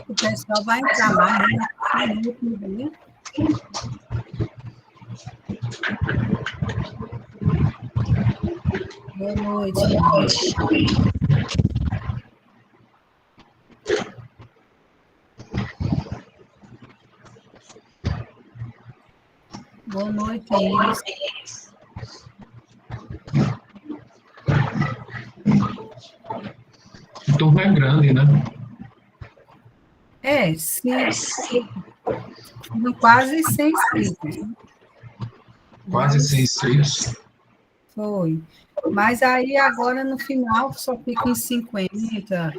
O pessoal vai entrar mais, né? Boa noite. Boa noite, Iris. A turma é grande, né? Sim. Quase 100 inscritos. Quase 100 inscritos. Foi. Mas aí agora no final só fica em 50.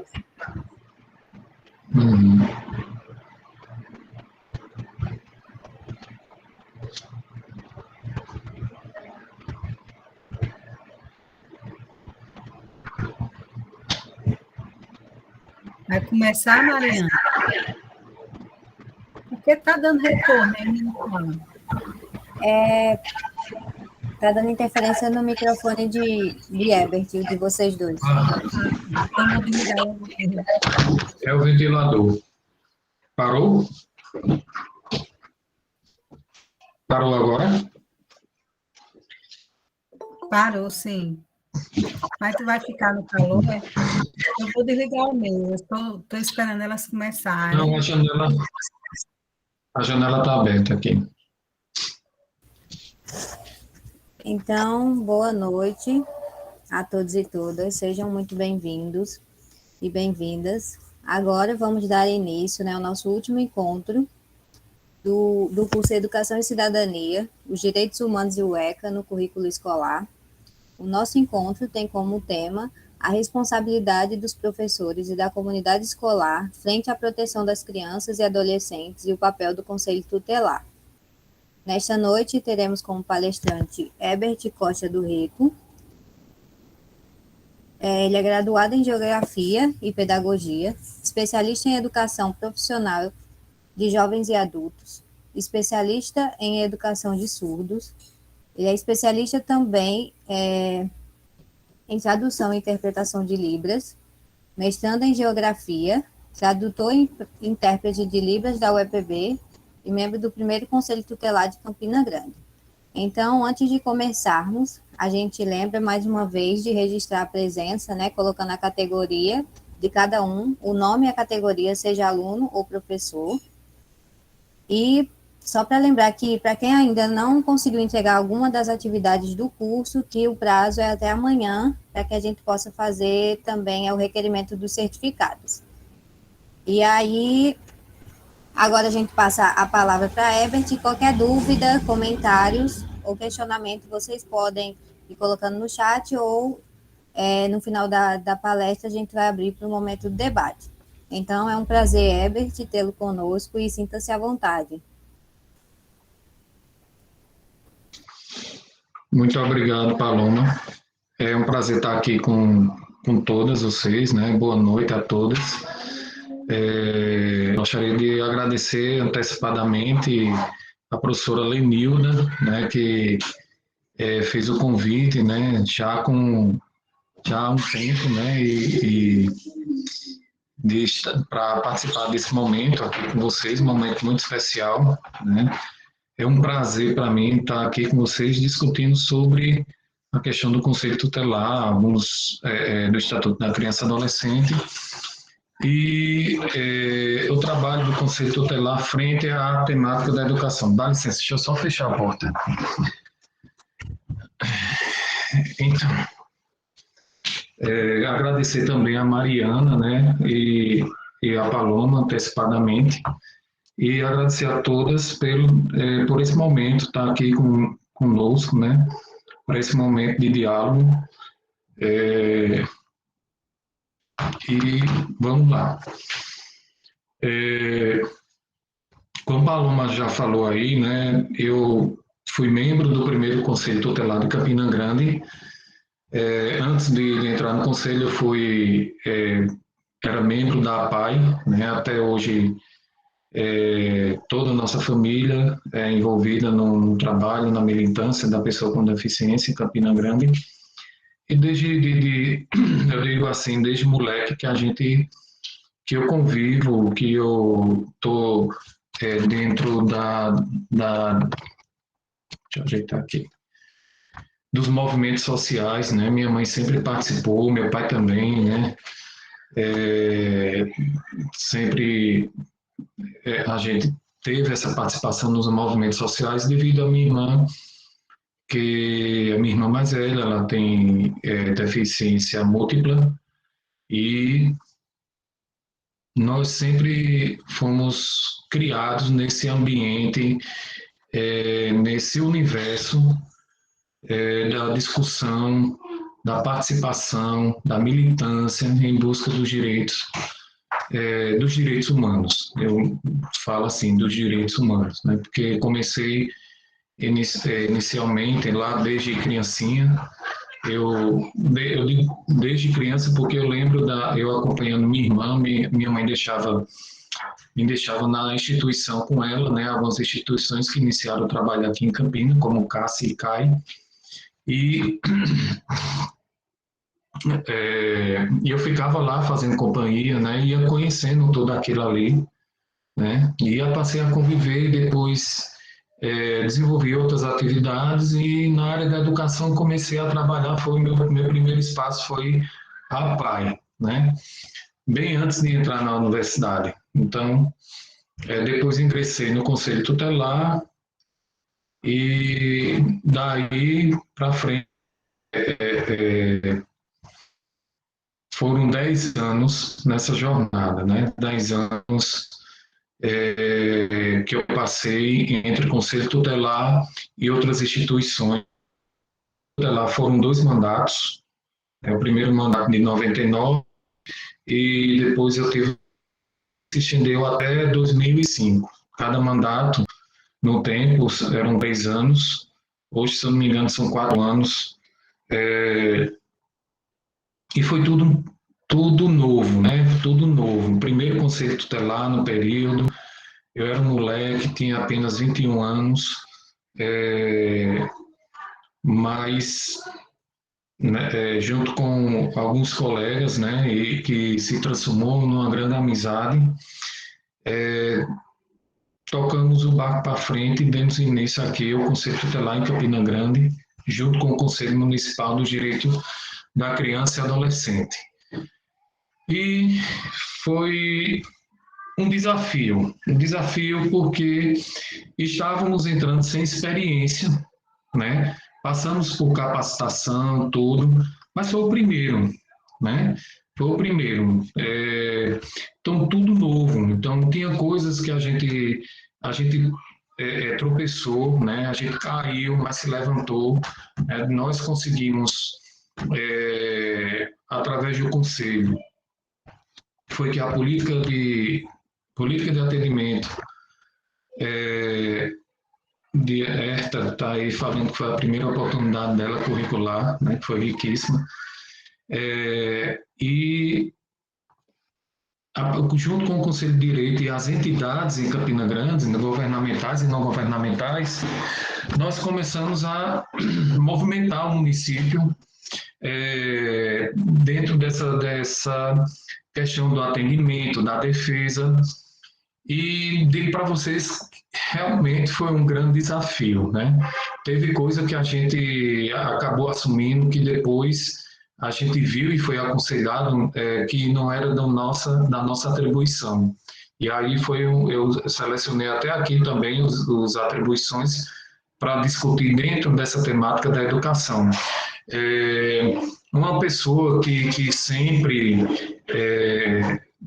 Vai começar, Mariana? Porque está dando retorno, hein? Está dando interferência no microfone de Ebert, de vocês dois. Então vou desligar o ventilador. É o ventilador. Parou? Parou agora? Parou, sim. Mas tu vai ficar no calor, né? Eu vou desligar o meu. Eu estou esperando elas começarem. Não, a janela está aberta aqui. Então, boa noite a todos e todas. Sejam muito bem-vindos e bem-vindas. Agora vamos dar início, ao nosso último encontro do curso Educação e Cidadania, os Direitos Humanos e o ECA no currículo escolar. O nosso encontro tem como tema a responsabilidade dos professores e da comunidade escolar frente à proteção das crianças e adolescentes e o papel do Conselho Tutelar. Nesta noite, teremos como palestrante Ebert Costa do Rico. Ele é graduado em Geografia e Pedagogia, especialista em Educação Profissional de Jovens e Adultos, especialista em Educação de Surdos. Ele é especialista também em Tradução e Interpretação de Libras, mestrando em Geografia, tradutor e intérprete de Libras da UEPB e membro do primeiro Conselho Tutelar de Campina Grande. Então, antes de começarmos, a gente lembra mais uma vez de registrar a presença, colocando a categoria de cada um, o nome e a categoria, seja aluno ou professor. E só para lembrar que, para quem ainda não conseguiu entregar alguma das atividades do curso, que o prazo é até amanhã, para que a gente possa fazer também o requerimento dos certificados. E aí, agora a gente passa a palavra para a Ebert. Qualquer dúvida, comentários ou questionamento, vocês podem ir colocando no chat ou no final da palestra a gente vai abrir para o momento do debate. Então, é um prazer, Ebert, tê-lo conosco e sinta-se à vontade. Muito obrigado, Paloma. É um prazer estar aqui com todas vocês, Boa noite a todas. Gostaria de agradecer antecipadamente a professora Lenilda, que fez o convite, já há um tempo, para participar desse momento aqui com vocês, um momento muito especial, É um prazer para mim estar aqui com vocês discutindo sobre a questão do Conselho Tutelar, alguns do Estatuto da Criança e Adolescente, e o trabalho do Conselho Tutelar frente à temática da educação. Dá licença, deixa eu só fechar a porta. Então, agradecer também a Mariana, e a Paloma antecipadamente, e agradecer a todas por esse momento, estar aqui conosco, para esse momento de diálogo. E vamos lá. Como a Paloma já falou aí, eu fui membro do primeiro Conselho Tutelar de Campina Grande. Antes de entrar no Conselho, eu era membro da APAE, até hoje toda a nossa família é envolvida no trabalho, na militância da pessoa com deficiência em Campina Grande. E eu digo assim, desde moleque que eu convivo, que eu estou dentro deixa eu ajeitar aqui, dos movimentos sociais, né? Minha mãe sempre participou, meu pai também, né? Sempre a gente teve essa participação nos movimentos sociais devido à minha irmã, que a minha irmã mais velha, ela tem deficiência múltipla e nós sempre fomos criados nesse ambiente, nesse universo da discussão, da participação, da militância em busca dos direitos humanos. Eu falo assim, dos direitos humanos, né? Porque comecei inicialmente lá desde criancinha. Eu digo desde criança porque eu lembro eu acompanhando minha irmã, minha mãe me deixava na instituição com ela, né? Algumas instituições que iniciaram o trabalho aqui em Campina, como o CACI e CAI. E eu ficava lá fazendo companhia, né? Ia conhecendo tudo aquilo ali, né? E passei a conviver e depois desenvolvi outras atividades e na área da educação comecei a trabalhar, meu primeiro espaço foi a PAI, né? Bem antes de entrar na universidade. Então, depois ingressei no Conselho Tutelar e daí para frente foram 10 anos nessa jornada, né? 10 anos que eu passei entre o Conselho Tutelar e outras instituições. Tutelar foram 2 mandatos, o primeiro mandato de 99 e depois eu tive se estendeu até 2005. Cada mandato, no tempo, eram 3 anos. Hoje, se eu não me engano, são 4 anos. E foi tudo novo, né? Tudo novo. Primeiro Conselho Tutelar no período. Eu era um moleque, tinha apenas 21 anos. Mas, né, junto com alguns colegas, né, e que se transformou numa grande amizade, tocamos o barco para frente e demos início aqui ao Conselho Tutelar em Campina Grande, junto com o Conselho Municipal do Direito da Criança e Adolescente. E foi um desafio porque estávamos entrando sem experiência, né? Passamos por capacitação, tudo, mas foi o primeiro, né? Foi o primeiro. Então, tudo novo. Então, tinha coisas que a gente tropeçou, né? A gente caiu, mas se levantou. Nós conseguimos, através do conselho, foi que a política de atendimento de Herta está aí falando que foi a primeira oportunidade dela curricular, né, que foi riquíssima. E junto com o Conselho de Direito e as entidades em Campina Grande, governamentais e não governamentais, nós começamos a movimentar o município dentro dessa questão do atendimento, da defesa. E digo para vocês, realmente foi um grande desafio, né? Teve coisa que a gente acabou assumindo que depois a gente viu e foi aconselhado que não era da nossa atribuição. E aí eu selecionei até aqui também as atribuições para discutir dentro dessa temática da educação. Uma pessoa que sempre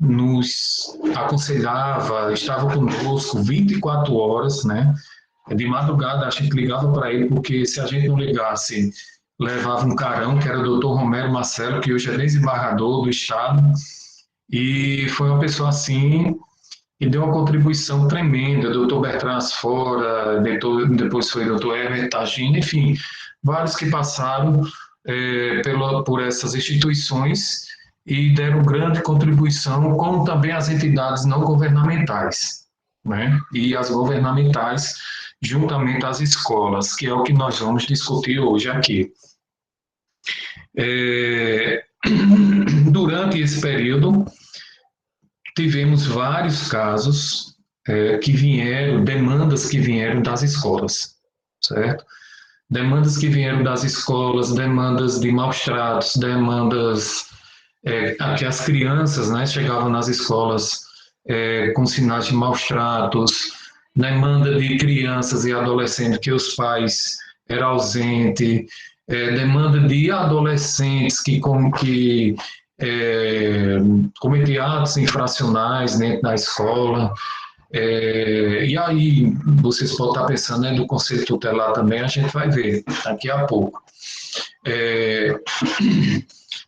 nos aconselhava, estava conosco 24 horas, né? De madrugada a gente ligava para ele, porque se a gente não ligasse, levava um carão, que era o doutor Romero Marcelo, que hoje é desembargador do Estado, e foi uma pessoa assim, e deu uma contribuição tremenda, doutor Bertrand Asfora, depois foi doutor Herbert Tagino, enfim, vários que passaram por essas instituições e deram grande contribuição, como também as entidades não governamentais. né? E as governamentais, juntamente às escolas, que é o que nós vamos discutir hoje aqui. Durante esse período, tivemos vários casos demandas que vieram das escolas, certo? Demandas que vieram das escolas, demandas de maus-tratos, demandas que as crianças, né, chegavam nas escolas com sinais de maus-tratos, demanda de crianças e adolescentes que os pais eram ausentes, demanda de adolescentes que cometiam atos infracionais dentro da escola. E aí, vocês podem estar pensando, né, do conselho tutelar também, a gente vai ver daqui a pouco.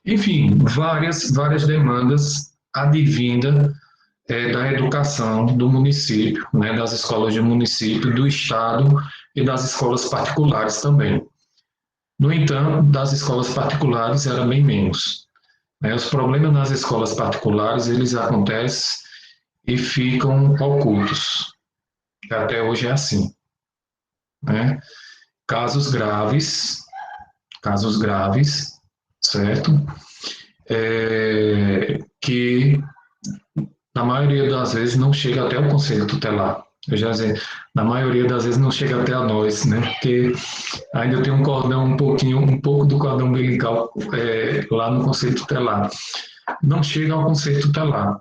Enfim, várias demandas advindas da educação do município, né, das escolas do município, do estado e das escolas particulares também. No entanto, das escolas particulares era bem menos. Os problemas nas escolas particulares, eles acontecem e ficam ocultos. Até hoje é assim, né? Casos graves, certo? Que, na maioria das vezes, não chega até o conselho tutelar. Eu já disse, na maioria das vezes não chega até a nós, né? Porque ainda tem um cordão, um pouco do cordão umbilical lá no conselho tutelar. Não chega ao conselho tutelar.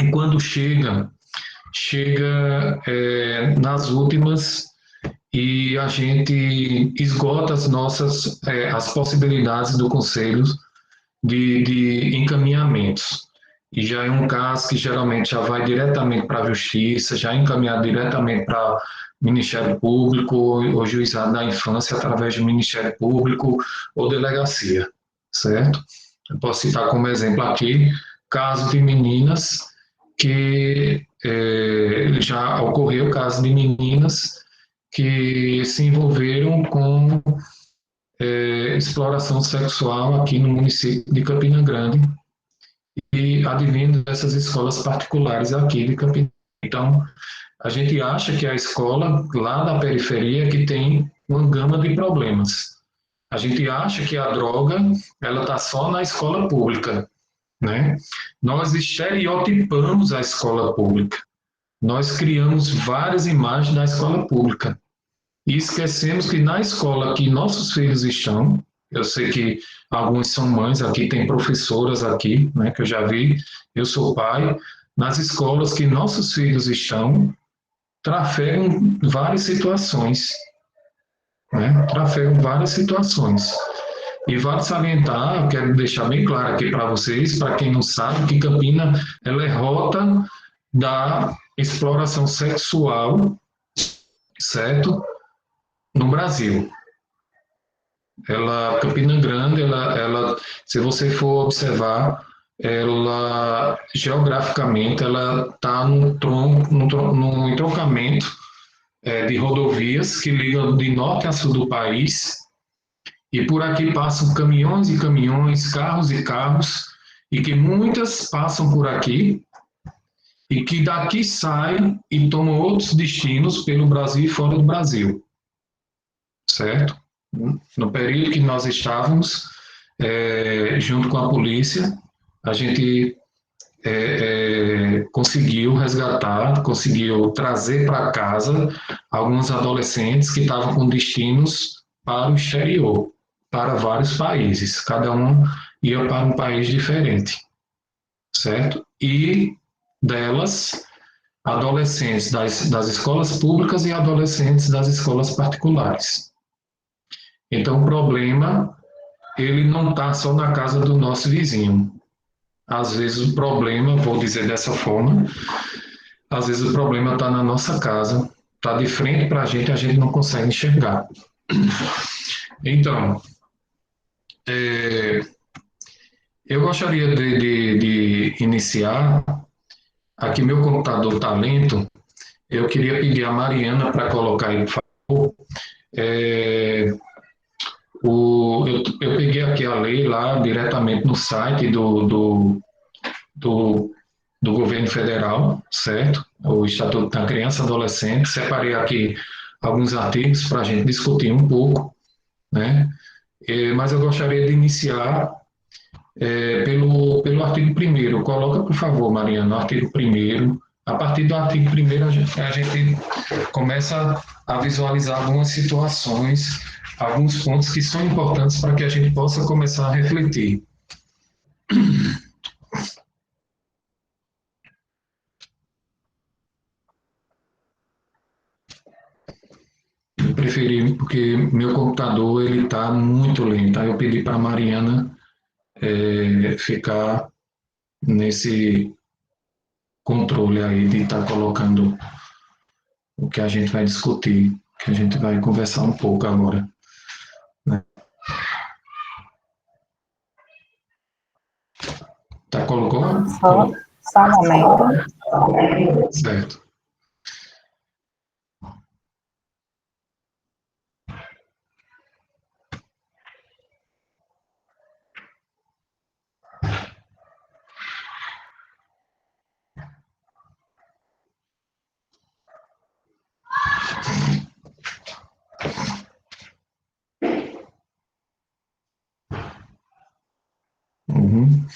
E quando chega nas últimas e a gente esgota as possibilidades do conselho de encaminhamentos. E já é um caso que geralmente já vai diretamente para a Justiça, já é encaminhado diretamente para o Ministério Público ou Juizado da Infância através do Ministério Público ou delegacia, certo? Eu posso citar como exemplo aqui, caso de meninas que já ocorreu caso de meninas que se envolveram com exploração sexual aqui no município de Campina Grande e advindo dessas escolas particulares aqui de Campina. Então, a gente acha que a escola lá da periferia que tem uma gama de problemas. A gente acha que a droga ela está só na escola pública, né? Nós estereotipamos a escola pública. Nós criamos várias imagens da escola pública. E esquecemos que na escola que nossos filhos estão, eu sei que alguns são mães aqui, tem professoras aqui, né, que eu já vi, eu sou pai, nas escolas que nossos filhos estão, trafegam várias situações, né, E vale salientar, eu quero deixar bem claro aqui para vocês, para quem não sabe, que Campina ela é rota da exploração sexual, certo? No Brasil. Campina Grande, se você for observar, ela geograficamente ela está num entroncamento de rodovias que ligam de norte a sul do país, e por aqui passam caminhões e caminhões, carros e carros, e que muitas passam por aqui, e que daqui saem e tomam outros destinos pelo Brasil e fora do Brasil. Certo? No período que nós estávamos, junto com a polícia, a gente conseguiu resgatar, conseguiu trazer para casa alguns adolescentes que estavam com destinos para o exterior, para vários países, cada um ia para um país diferente, certo? E delas, adolescentes das escolas públicas e adolescentes das escolas particulares. Então, o problema, ele não está só na casa do nosso vizinho. Às vezes o problema, vou dizer dessa forma, às vezes o problema está na nossa casa, está de frente para a gente não consegue enxergar. Então, eu gostaria de iniciar, aqui meu computador está lento, eu queria pedir a Mariana para colocar aí, por favor, eu peguei aqui a lei lá diretamente no site do do governo federal, certo? O Estatuto da Criança e Adolescente. Separei aqui alguns artigos para a gente discutir um pouco, né? Mas eu gostaria de iniciar pelo artigo 1º. Coloca, por favor, Mariana, o artigo 1º. A partir do artigo 1º, a gente começa a visualizar algumas situações, alguns pontos que são importantes para que a gente possa começar a refletir. Eu preferi, porque meu computador está muito lento. Aí eu pedi para a Mariana ficar nesse controle aí de estar colocando o que a gente vai discutir, que a gente vai conversar um pouco agora. Né? Tá, colocou? Só um momento. Certo. Uhum.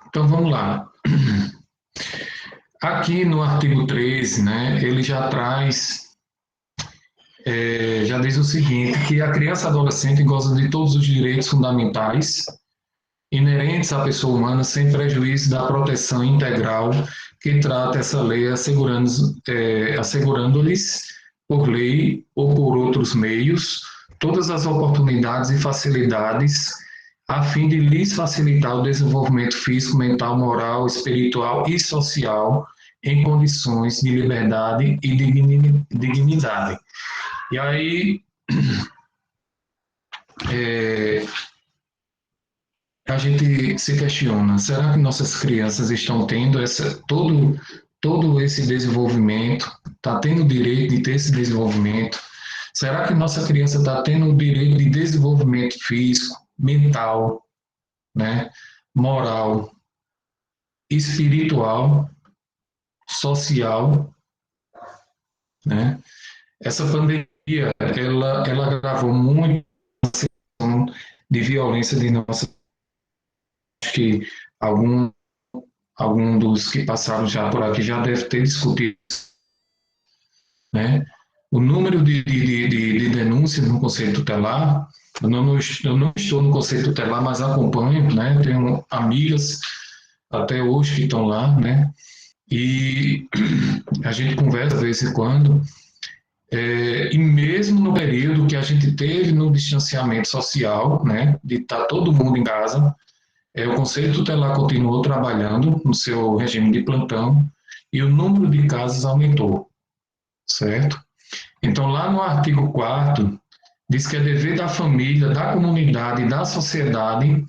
Então vamos lá. Aqui no artigo 13, né, ele já traz, já diz o seguinte, que a criança e adolescente goza de todos os direitos fundamentais inerentes à pessoa humana, sem prejuízo da proteção integral que trata essa lei, assegurando-lhes, por lei ou por outros meios, todas as oportunidades e facilidades a fim de lhes facilitar o desenvolvimento físico, mental, moral, espiritual e social em condições de liberdade e dignidade. E aí, a gente se questiona, será que nossas crianças estão tendo todo esse desenvolvimento, está tendo o direito de ter esse desenvolvimento? Será que nossa criança está tendo o direito de desenvolvimento físico, mental, né, moral, espiritual, social, né? Essa pandemia, ela agravou muito a situação de violência de nossa, acho que algum dos que passaram já por aqui já deve ter discutido, né? O número de denúncias no Conselho Tutelar, eu não estou no Conselho Tutelar, mas acompanho, né? Tenho amigas até hoje que estão lá, né? E a gente conversa de vez em quando, e mesmo no período que a gente teve no distanciamento social, né, de estar todo mundo em casa, o Conselho Tutelar continuou trabalhando no seu regime de plantão e o número de casos aumentou, certo? Então, lá no artigo 4º, diz que é dever da família, da comunidade, da sociedade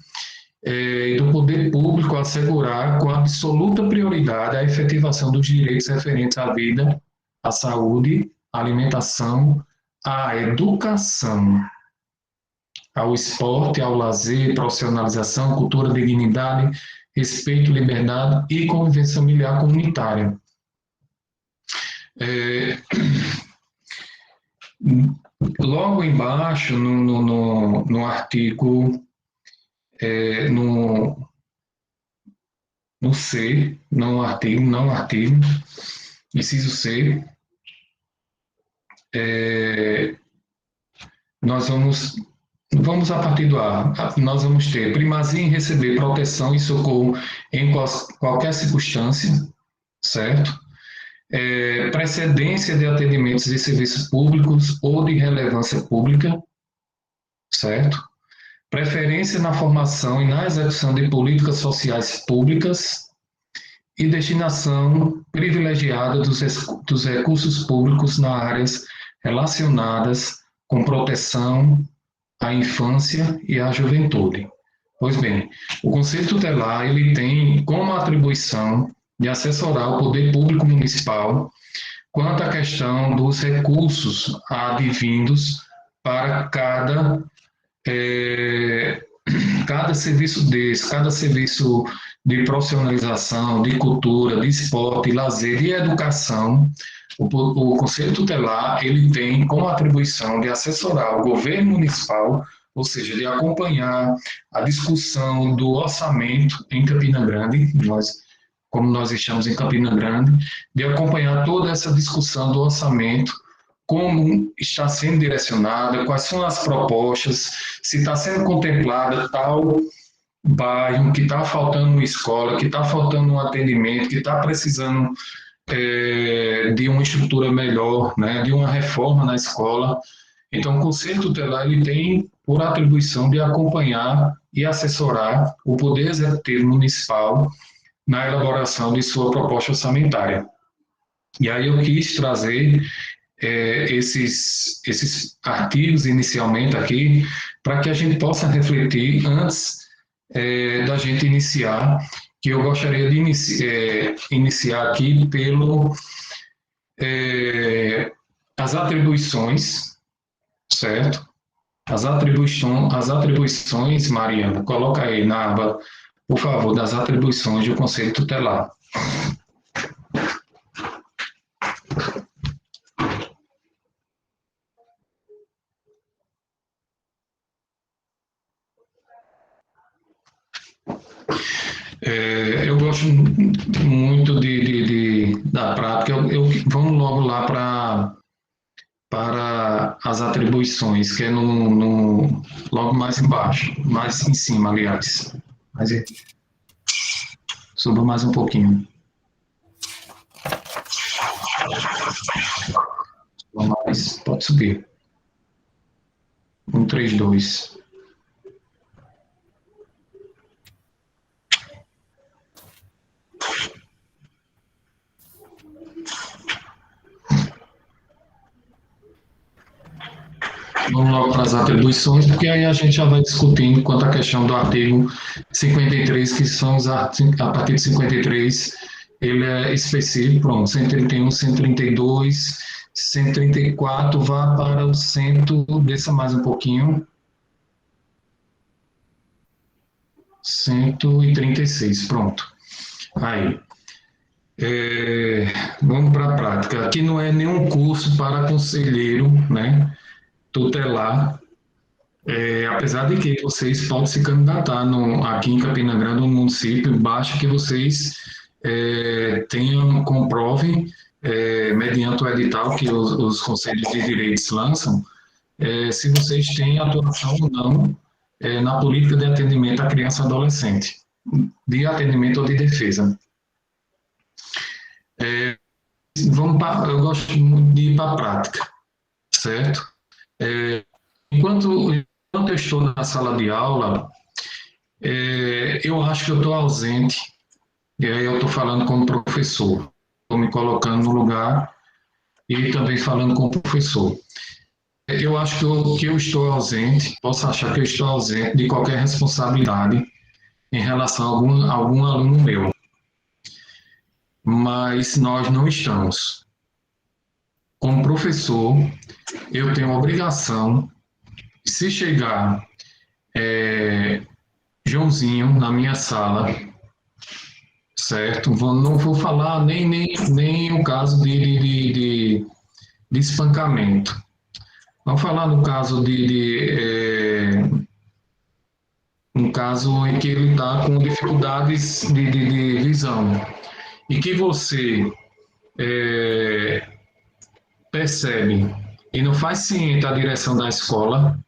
e do poder público assegurar com absoluta prioridade a efetivação dos direitos referentes à vida, à saúde, à alimentação, à educação, ao esporte, ao lazer, profissionalização, cultura, dignidade, respeito, liberdade e convivência familiar comunitária. Logo embaixo, no artigo, no C, não artigo, inciso C, nós vamos a partir do A, nós vamos ter primazia em receber proteção e socorro em qualquer circunstância, certo? Precedência de atendimentos de serviços públicos ou de relevância pública, certo? Preferência na formação e na execução de políticas sociais públicas e destinação privilegiada dos recursos públicos nas áreas relacionadas com proteção à infância e à juventude. Pois bem, o Conselho Tutelar ele tem como atribuição de assessorar o poder público municipal quanto à questão dos recursos advindos para cada cada serviço desse, cada serviço de profissionalização, de cultura, de esporte, lazer e educação, o Conselho Tutelar ele tem como atribuição de assessorar o governo municipal, ou seja, de acompanhar a discussão do orçamento em Campina Grande, como nós estamos em Campina Grande, de acompanhar toda essa discussão do orçamento, como está sendo direcionada, quais são as propostas, se está sendo contemplada tal bairro que está faltando uma escola, que está faltando um atendimento, que está precisando de uma estrutura melhor, né, de uma reforma na escola. Então, o Conselho Tutelar ele tem por atribuição de acompanhar e assessorar o Poder Executivo Municipal na elaboração de sua proposta orçamentária. E aí eu quis trazer esses artigos inicialmente aqui, para que a gente possa refletir antes da gente iniciar, que eu gostaria de iniciar aqui pelo as atribuições, certo? As atribuições, Mariana, coloca aí na aba, por favor, das atribuições do Conselho Tutelar. Eu gosto muito da prática. Vamos logo lá para as atribuições, que é logo mais embaixo, mais em cima, aliás. Suba mais um pouquinho. Mais, pode subir. 132. Vamos logo para as atribuições, porque aí a gente já vai discutindo quanto à questão do artigo 53, que são os artigos, a partir de 53, ele é específico, pronto, 131, 132, 134, vá para o desça mais um pouquinho, 136, pronto. Aí. Vamos para a prática. Aqui não é nenhum curso para conselheiro, né, tutelar, apesar de que vocês podem se candidatar aqui em Campina Grande, no município, basta que vocês comprovem, mediante o edital que os conselhos de direitos lançam, se vocês têm atuação ou não na política de atendimento à criança e adolescente, de atendimento ou de defesa. Eu gosto muito de ir para a prática, certo? Enquanto eu estou na sala de aula, eu acho que eu estou ausente, e aí eu estou falando como professor, estou me colocando no lugar e também falando como professor. Eu acho que eu estou ausente, posso achar que eu estou ausente de qualquer responsabilidade em relação a algum aluno meu, mas nós não estamos. Como professor, eu tenho a obrigação, se chegar Joãozinho na minha sala, certo? Não vou falar nem o caso de espancamento. Vamos falar no caso um caso em que ele está com dificuldades de visão e que você percebe e não faz ciente a direção da escola,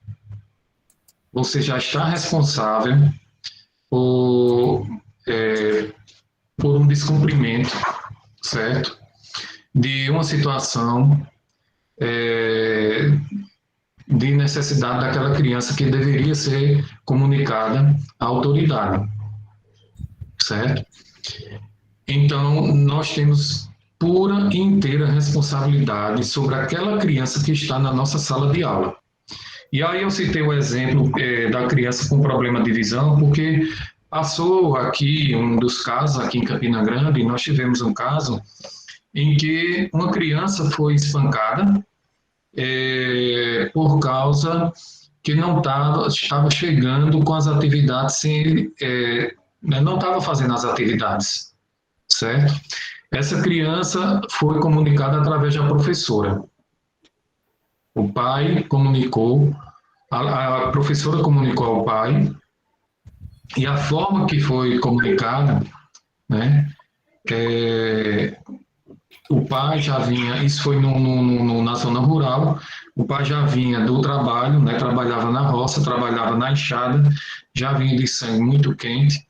você já está responsável por um descumprimento, certo? De uma situação de necessidade daquela criança que deveria ser comunicada à autoridade, certo? Então, nós temos pura e inteira responsabilidade sobre aquela criança que está na nossa sala de aula. E aí eu citei o exemplo da criança com problema de visão, porque passou aqui um dos casos, aqui em Campina Grande, nós tivemos um caso em que uma criança foi espancada por causa que não estava chegando com as atividades sem, não estava fazendo as atividades, certo? Essa criança foi comunicada através da professora. O pai comunicou, a professora comunicou ao pai, e a forma que foi comunicada, né, o pai já vinha, isso foi na zona rural, o pai já vinha do trabalho, né, trabalhava na roça, trabalhava na enxada, já vinha de sangue muito quente,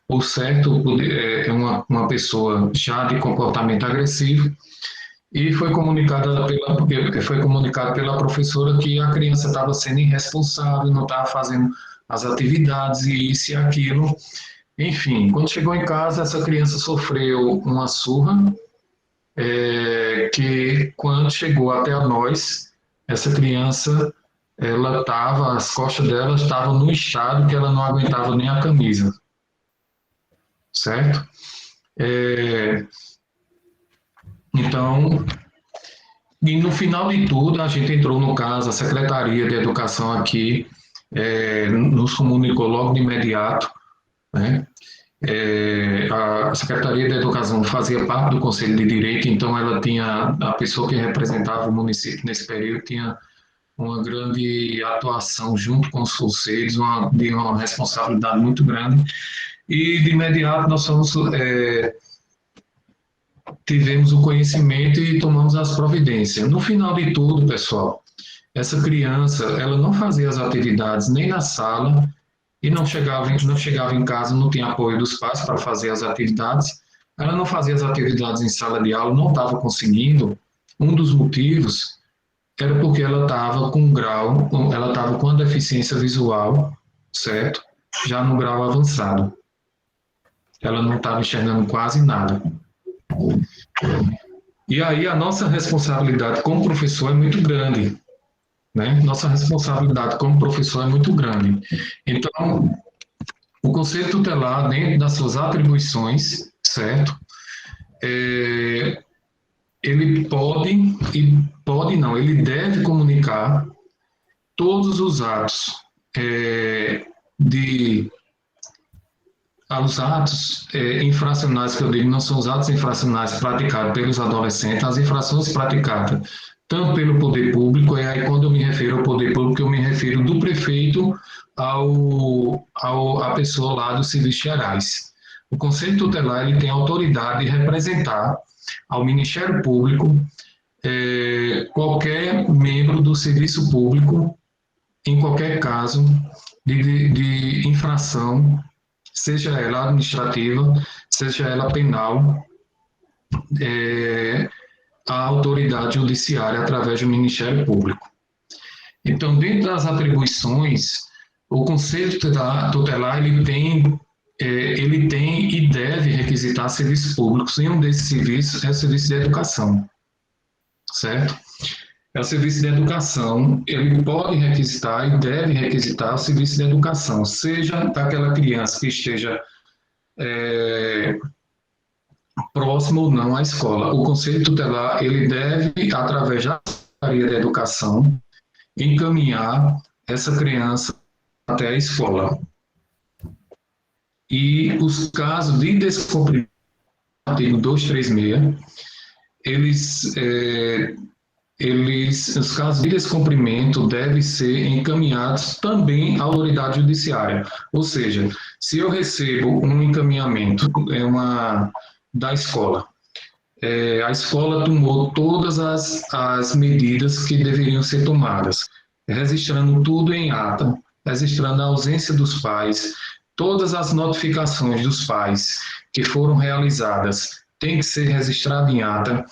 por certo, é uma pessoa já de comportamento agressivo, e foi comunicado pela professora que a criança estava sendo irresponsável, não estava fazendo as atividades e isso e aquilo. Enfim, quando chegou em casa, essa criança sofreu uma surra, que quando chegou até a nós, essa criança, as costas dela estavam num estado que ela não aguentava nem a camisa, certo? Então, e no final de tudo, a gente entrou no caso, a Secretaria de Educação aqui nos comunicou logo de imediato, né? A Secretaria de Educação fazia parte do Conselho de Direito, então ela tinha, a pessoa que representava o município nesse período tinha uma grande atuação junto com os conselhos, de uma responsabilidade muito grande, e de imediato nós tivemos o conhecimento e tomamos as providências. No final de tudo, pessoal, essa criança, ela não fazia as atividades nem na sala, e não chegava em casa, não tinha apoio dos pais para fazer as atividades, ela não fazia as atividades em sala de aula, não estava conseguindo. Um dos motivos era porque ela estava ela estava com a deficiência visual, certo? Já no grau avançado. Ela não estava enxergando quase nada. E aí a nossa responsabilidade como professor é muito grande, né? Nossa responsabilidade como professor é muito grande. Então, o Conselho Tutelar, dentro das suas atribuições, certo? Ele ele deve comunicar todos os atos os atos infracionais, que eu digo, não são os atos infracionais praticados pelos adolescentes, as infrações praticadas tanto pelo poder público, e aí quando eu me refiro ao poder público, eu me refiro do prefeito à pessoa lá dos serviços gerais. O Conselho Tutelar ele tem a autoridade de representar ao Ministério Público qualquer membro do serviço público, em qualquer caso de infração, seja ela administrativa, seja ela penal, a autoridade judiciária através do Ministério Público. Então, dentro das atribuições, o Conselho Tutelar ele tem e deve requisitar serviços públicos, e um desses serviços é o serviço de educação, certo? É o serviço de educação, ele pode requisitar e deve requisitar o serviço de educação, seja daquela criança que esteja próximo ou não à escola. O Conselho Tutelar, ele deve, através da Secretaria de Educação, encaminhar essa criança até a escola. E os casos de descumprimento, artigo 236, os casos de descumprimento devem ser encaminhados também à autoridade judiciária. Ou seja, se eu recebo um encaminhamento da escola, a escola tomou todas as medidas que deveriam ser tomadas, registrando tudo em ata, registrando a ausência dos pais, todas as notificações dos pais que foram realizadas têm que ser registrado em ata,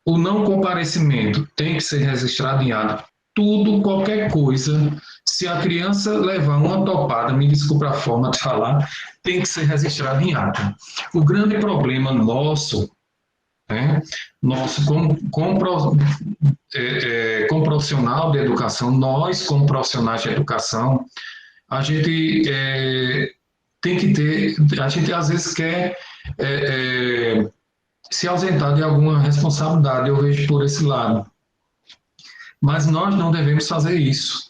o não comparecimento tem que ser registrado em ata, tudo, qualquer coisa, se a criança levar uma topada, me desculpa a forma de falar, tem que ser registrado em ata. O grande problema nosso, como profissional de educação, nós como profissionais de educação, a gente tem que ter, a gente às vezes quer se ausentar de alguma responsabilidade, eu vejo por esse lado. mas nós não devemos fazer isso.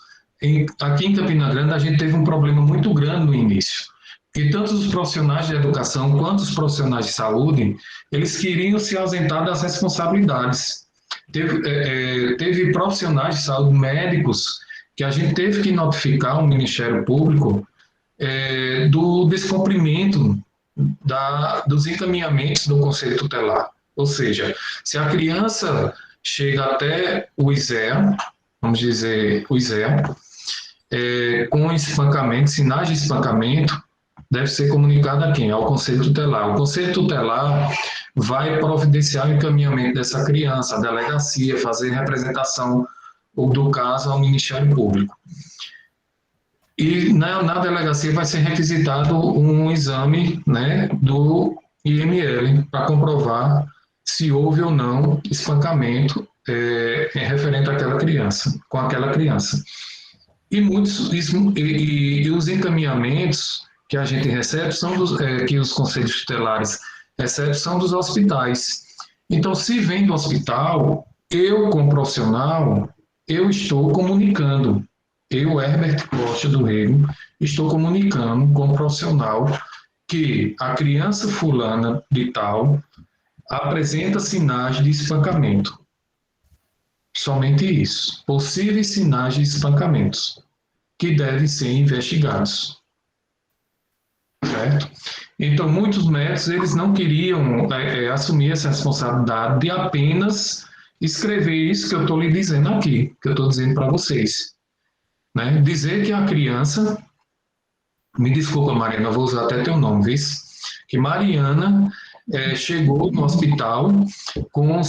Aqui em Campina Grande, a gente teve um problema muito grande no início, porque tanto os profissionais de educação quanto os profissionais de saúde, eles queriam se ausentar das responsabilidades. Teve profissionais de saúde, médicos, que a gente teve que notificar o Ministério Público do descumprimento dos encaminhamentos do Conselho Tutelar. Ou seja, se a criança chega até o ISEA, vamos dizer, o ISEA, com espancamento, sinais de espancamento, deve ser comunicado a quem? Ao Conselho Tutelar. O Conselho Tutelar vai providenciar o encaminhamento dessa criança, a delegacia, fazer representação do caso ao Ministério Público. E na delegacia vai ser requisitado um exame, né, do IML para comprovar se houve ou não espancamento referente àquela criança, com aquela criança. E os encaminhamentos que a gente recebe que os conselhos tutelares recebem são dos hospitais. Então, se vem do hospital, eu, como profissional, eu estou comunicando. Eu, Herbert Costa do Rego, estou comunicando com o profissional que a criança fulana de tal apresenta sinais de espancamento. Somente isso. Possíveis sinais de espancamentos que devem ser investigados. Certo? Então, muitos médicos, eles não queriam assumir essa responsabilidade de apenas escrever isso que eu estou lhe dizendo aqui, que eu estou dizendo para vocês. Né? Dizer que a criança, me desculpa, Mariana, eu vou usar até teu nome, viu? Que Mariana chegou no hospital com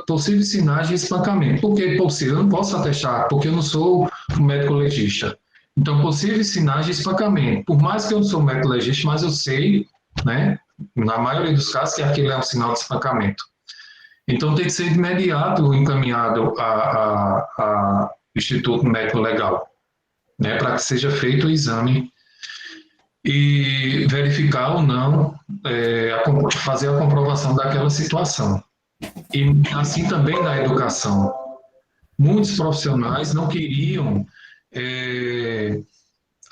possíveis sinais de espancamento. Por que possível? Eu não posso atestar, porque eu não sou um médico legista. Então, possíveis sinais de espancamento. Por mais que eu não sou médico legista, mas eu sei, né, na maioria dos casos, que aquilo é um sinal de espancamento. Então, tem que ser de imediato encaminhado a Instituto Médico Legal, né, para que seja feito o exame e verificar ou não, fazer a comprovação daquela situação. E assim também na educação. Muitos profissionais não queriam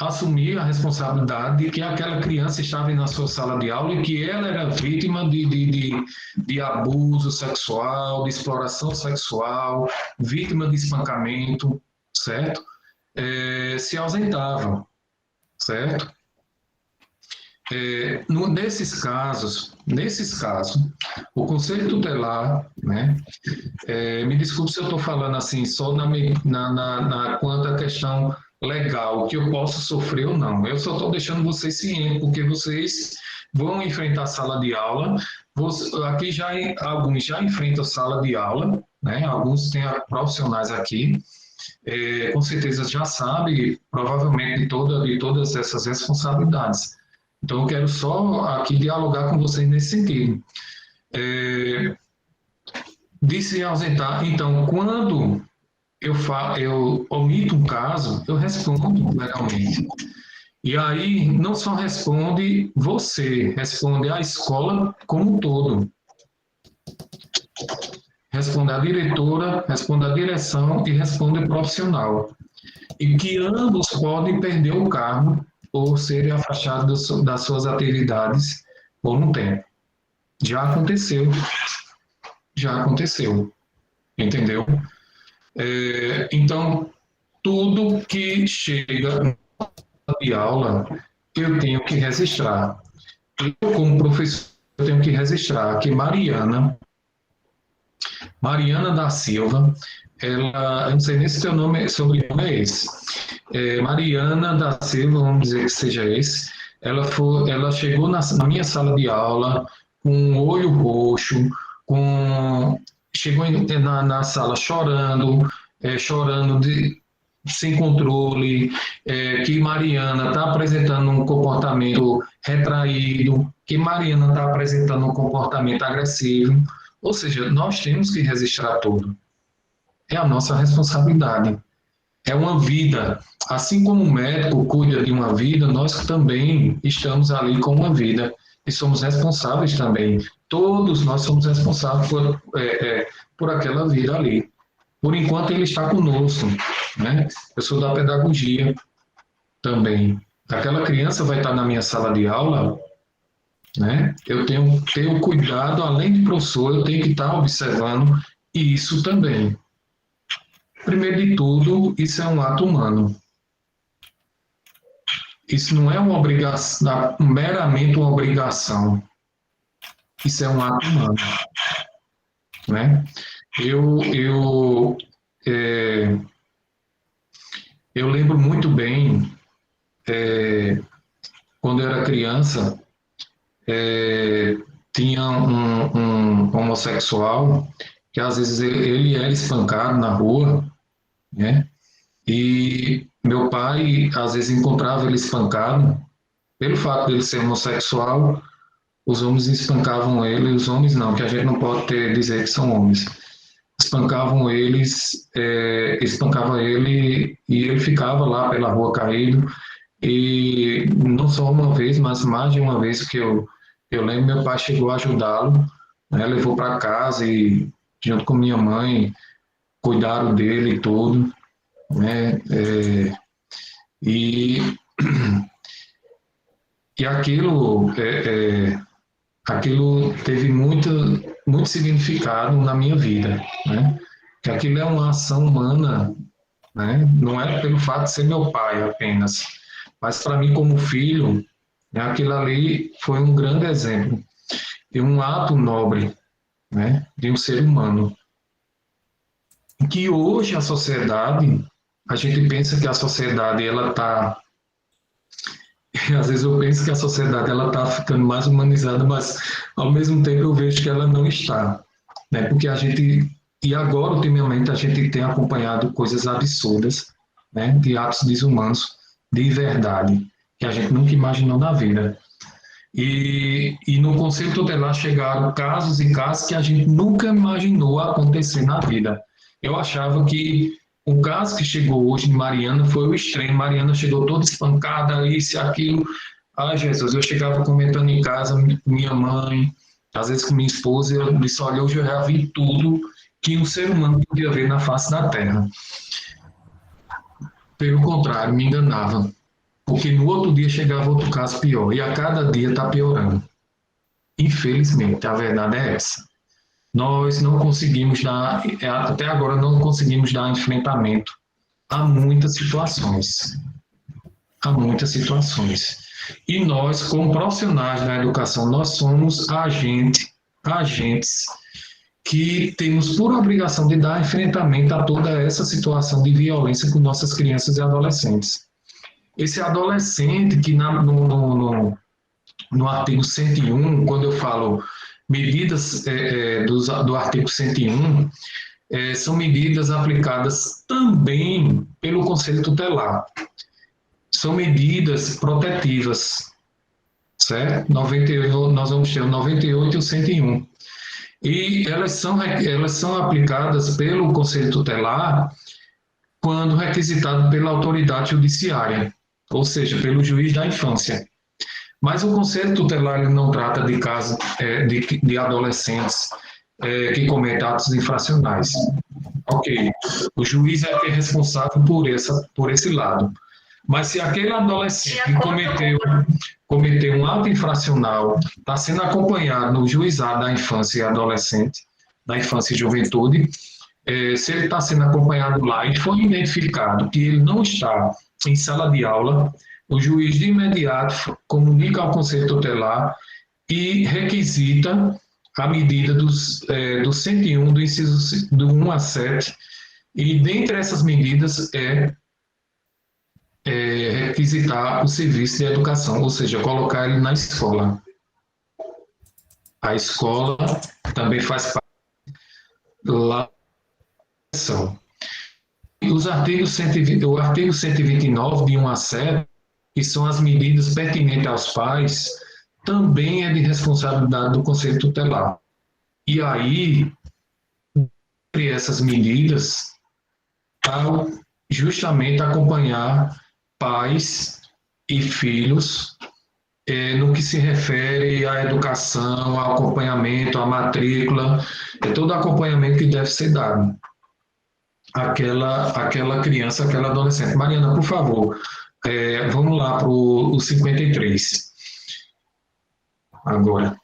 assumir a responsabilidade de que aquela criança estava na sua sala de aula e que ela era vítima de abuso sexual, de exploração sexual, vítima de espancamento, certo? Se ausentava, certo? Nesses casos, o Conselho Tutelar, né, me desculpe se eu estou falando assim, só quanto à questão legal, que eu posso sofrer ou não. Eu só estou deixando vocês cientes, porque vocês vão enfrentar a sala de aula. Aqui alguns já enfrentam sala de aula, né? Alguns têm profissionais aqui, com certeza já sabem, provavelmente, de todas essas responsabilidades. Então, eu quero só aqui dialogar com vocês nesse sentido. De se ausentar, então, quando eu omito um caso, eu respondo legalmente. E aí, não só responde você, responde a escola como um todo. Responde a diretora, responde a direção e responde o profissional. E que ambos podem perder o cargo ou serem afastados das suas atividades por um tempo. Já aconteceu, entendeu? Então, tudo que chega de aula, eu tenho que registrar. Eu, como professor, eu tenho que registrar que Mariana da Silva, eu não sei nem se seu sobrenome é esse. Mariana da Silva, vamos dizer que seja esse, ela chegou na minha sala de aula com um olho roxo, chegou na sala chorando sem controle, que Mariana está apresentando um comportamento retraído, que Mariana está apresentando um comportamento agressivo. Ou seja, nós temos que registrar tudo. É a nossa responsabilidade. É uma vida. Assim como o médico cuida de uma vida, nós também estamos ali com uma vida e somos responsáveis também. Todos nós somos responsáveis por aquela vida ali. por enquanto ele está conosco, né? Eu sou da pedagogia também. Aquela criança vai estar na minha sala de aula, né? Eu tenho que ter o cuidado, além de professor, eu tenho que estar observando isso também. Primeiro de tudo, isso é um ato humano. Isso não é uma obrigação, meramente uma obrigação. Isso é um ato humano, né? Eu lembro muito bem, quando eu era criança, tinha um homossexual que às vezes ele era espancado na rua, né? E meu pai às vezes encontrava ele espancado, pelo fato dele ser homossexual, os homens espancavam ele, os homens não, que a gente não pode dizer que são homens. Espancava ele e ele ficava lá pela rua caído. E não só uma vez, mas mais de uma vez que eu lembro, meu pai chegou a ajudá-lo, né, levou para casa e, junto com minha mãe, cuidaram dele e tudo, né, e, e aquilo teve muito significado na minha vida, né, que aquilo é uma ação humana, né, não é pelo fato de ser meu pai apenas, mas para mim como filho, né, aquilo ali foi um grande exemplo de um ato nobre, né, de um ser humano. Que hoje a sociedade, a gente pensa que a sociedade ela está, às vezes eu penso que a sociedade ela está ficando mais humanizada, mas ao mesmo tempo eu vejo que ela não está, né, porque e agora ultimamente a gente tem acompanhado coisas absurdas, né, de atos desumanos, de verdade, que a gente nunca imaginou na vida. E no Conselho Tutelar chegaram casos e casos que a gente nunca imaginou acontecer na vida. Eu achava que o caso que chegou hoje de Mariana foi o extremo. Mariana chegou toda espancada, isso e aquilo. Ai, Jesus, eu chegava comentando em casa com minha mãe, às vezes com minha esposa, eu disse, olha, hoje eu já vi tudo que um ser humano podia ver na face da Terra. Pelo contrário, me enganava. Porque no outro dia chegava outro caso pior, e a cada dia está piorando. Infelizmente, a verdade é essa. Nós não conseguimos até agora não conseguimos dar enfrentamento a muitas situações. A muitas situações. E nós, como profissionais da educação, nós somos agentes que temos por obrigação de dar enfrentamento a toda essa situação de violência com nossas crianças e adolescentes. Esse adolescente que no artigo 101, quando eu falo medidas do artigo 101, são medidas aplicadas também pelo Conselho Tutelar. São medidas protetivas, certo? 98, nós vamos ter o 98 e o 101. E elas são aplicadas pelo Conselho Tutelar quando requisitado pela autoridade judiciária, ou seja, pelo juiz da infância. Mas o Conselho Tutelar ele não trata de casos de adolescentes que cometem atos infracionais. Ok, o juiz é que é responsável por esse lado. Mas se aquele adolescente que cometeu um ato infracional está sendo acompanhado no juizado da infância e adolescente, da infância e juventude, se ele está sendo acompanhado lá e foi identificado que ele não está em sala de aula, o juiz de imediato comunica ao Conselho Tutelar e requisita a medida do 101, do inciso do 1 a 7, e dentre essas medidas requisitar o serviço de educação, ou seja, colocar ele na escola. A escola também faz parte da educação. Os artigos o artigo 129, de 1 a 7, que são as medidas pertinentes aos pais, também é de responsabilidade do Conselho Tutelar. E aí, entre essas medidas, ao justamente acompanhar pais e filhos no que se refere à educação, ao acompanhamento, à matrícula, todo acompanhamento que deve ser dado. aquela criança, aquela adolescente. Mariana, por favor, vamos lá para o 53. Agora.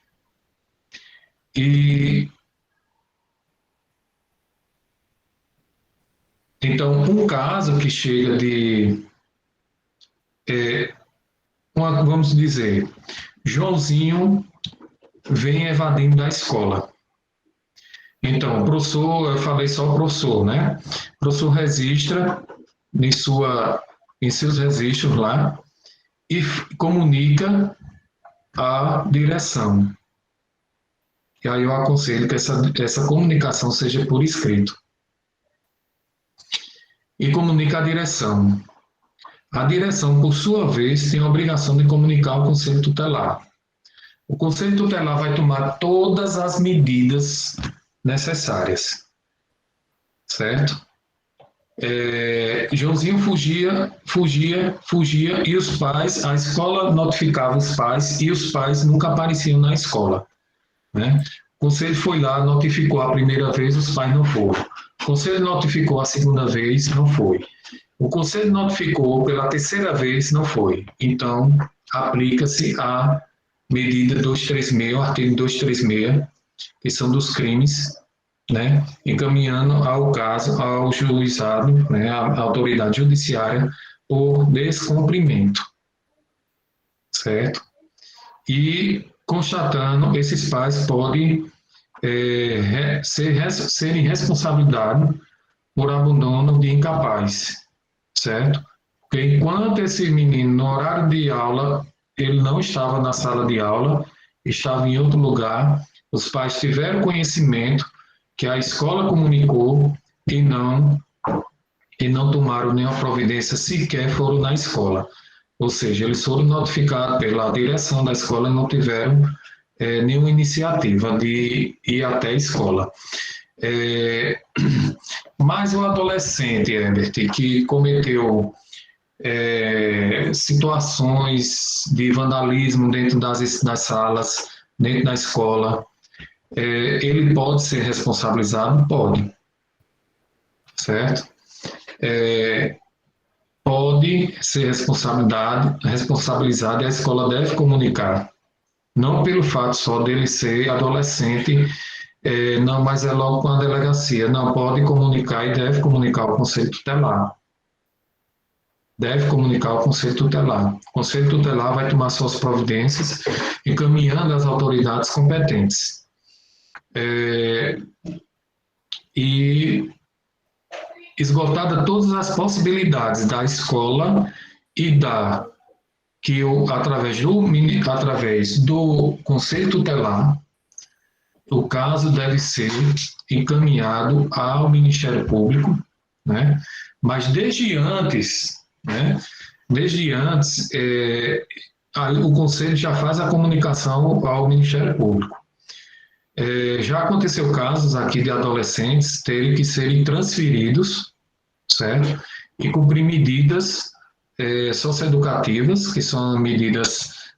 Então, um caso que chega vamos dizer, Joãozinho vem evadindo da escola. Então, o professor, eu falei só o professor, né? O professor registra em seus registros lá e comunica à direção. E aí eu aconselho que essa comunicação seja por escrito. E comunica à direção. A direção, por sua vez, tem a obrigação de comunicar ao Conselho Tutelar. O Conselho Tutelar vai tomar todas as medidas necessárias, certo? Joãozinho fugia e os pais, a escola notificava os pais e os pais nunca apareciam na escola, né? O conselho foi lá, notificou a primeira vez, os pais não foram. O conselho notificou a segunda vez, não foi. O conselho notificou pela terceira vez, não foi. Então, aplica-se a medida 236, o artigo 236, que são dos crimes, né, encaminhando ao caso ao juizado, né, à autoridade judiciária, por descumprimento, certo? E, constatando, esses pais podem serem responsabilizados por abandono de incapaz, certo? Porque enquanto esse menino, no horário de aula, ele não estava na sala de aula, estava em outro lugar, os pais tiveram conhecimento que a escola comunicou e não tomaram nenhuma providência, sequer foram na escola. Ou seja, eles foram notificados pela direção da escola e não tiveram nenhuma iniciativa de ir até a escola. Mas o adolescente, Herbert, que cometeu situações de vandalismo dentro das salas, dentro da escola, ele pode ser responsabilizado? Pode. Certo? Pode ser responsabilizado e a escola deve comunicar. Não pelo fato só dele ser adolescente, não, mas é logo com a delegacia. Não, pode comunicar e deve comunicar ao Conselho Tutelar. Deve comunicar ao Conselho Tutelar. O Conselho Tutelar vai tomar suas providências, encaminhando às autoridades competentes. E esgotada todas as possibilidades da escola e através do Conselho Tutelar, o caso deve ser encaminhado ao Ministério Público, né? Mas desde antes, o Conselho já faz a comunicação ao Ministério Público. Já aconteceu casos aqui de adolescentes terem que serem transferidos, certo? E cumprir medidas socioeducativas, que são medidas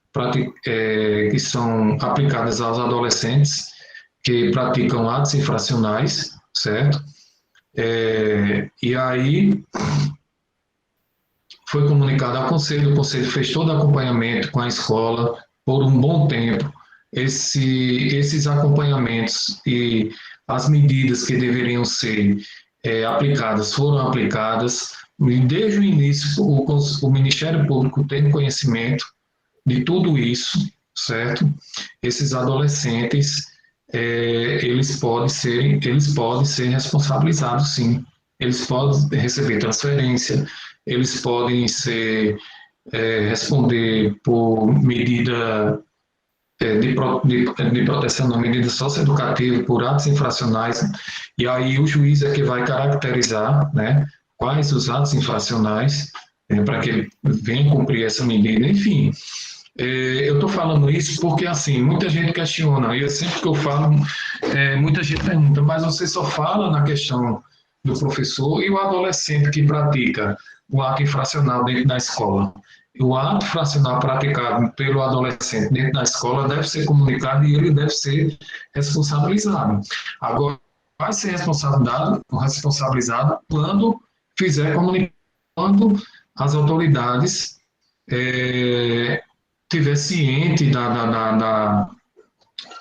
que são aplicadas aos adolescentes que praticam atos infracionais, certo? E aí foi comunicado ao Conselho, o Conselho fez todo o acompanhamento com a escola por um bom tempo. Esses acompanhamentos e as medidas que deveriam ser aplicadas foram aplicadas. E desde o início, o Ministério Público tem conhecimento de tudo isso, certo? Esses adolescentes, eles podem ser responsabilizados, sim. Eles podem receber transferência, eles podem responder por medida de proteção, não, medida socioeducativa, por atos infracionais, e aí o juiz é que vai caracterizar, né, quais os atos infracionais, para que ele venha cumprir essa medida. Enfim, eu estou falando isso porque, assim, muita gente questiona, e sempre que eu falo, muita gente pergunta, mas você só fala na questão do professor e o adolescente que pratica o ato infracional dentro da escola. O ato infracional praticado pelo adolescente dentro da escola deve ser comunicado e ele deve ser responsabilizado. Agora, vai ser responsabilizado quando fizer comunicação, quando as autoridades tiver ciente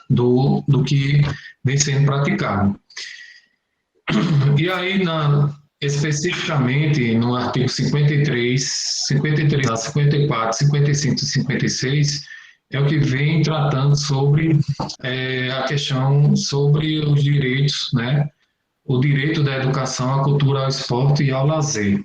do que vem sendo praticado. E aí, especificamente no artigo 53, 54, 55 e 56, é o que vem tratando sobre a questão sobre os direitos, né? O direito da educação, à cultura, ao esporte e ao lazer.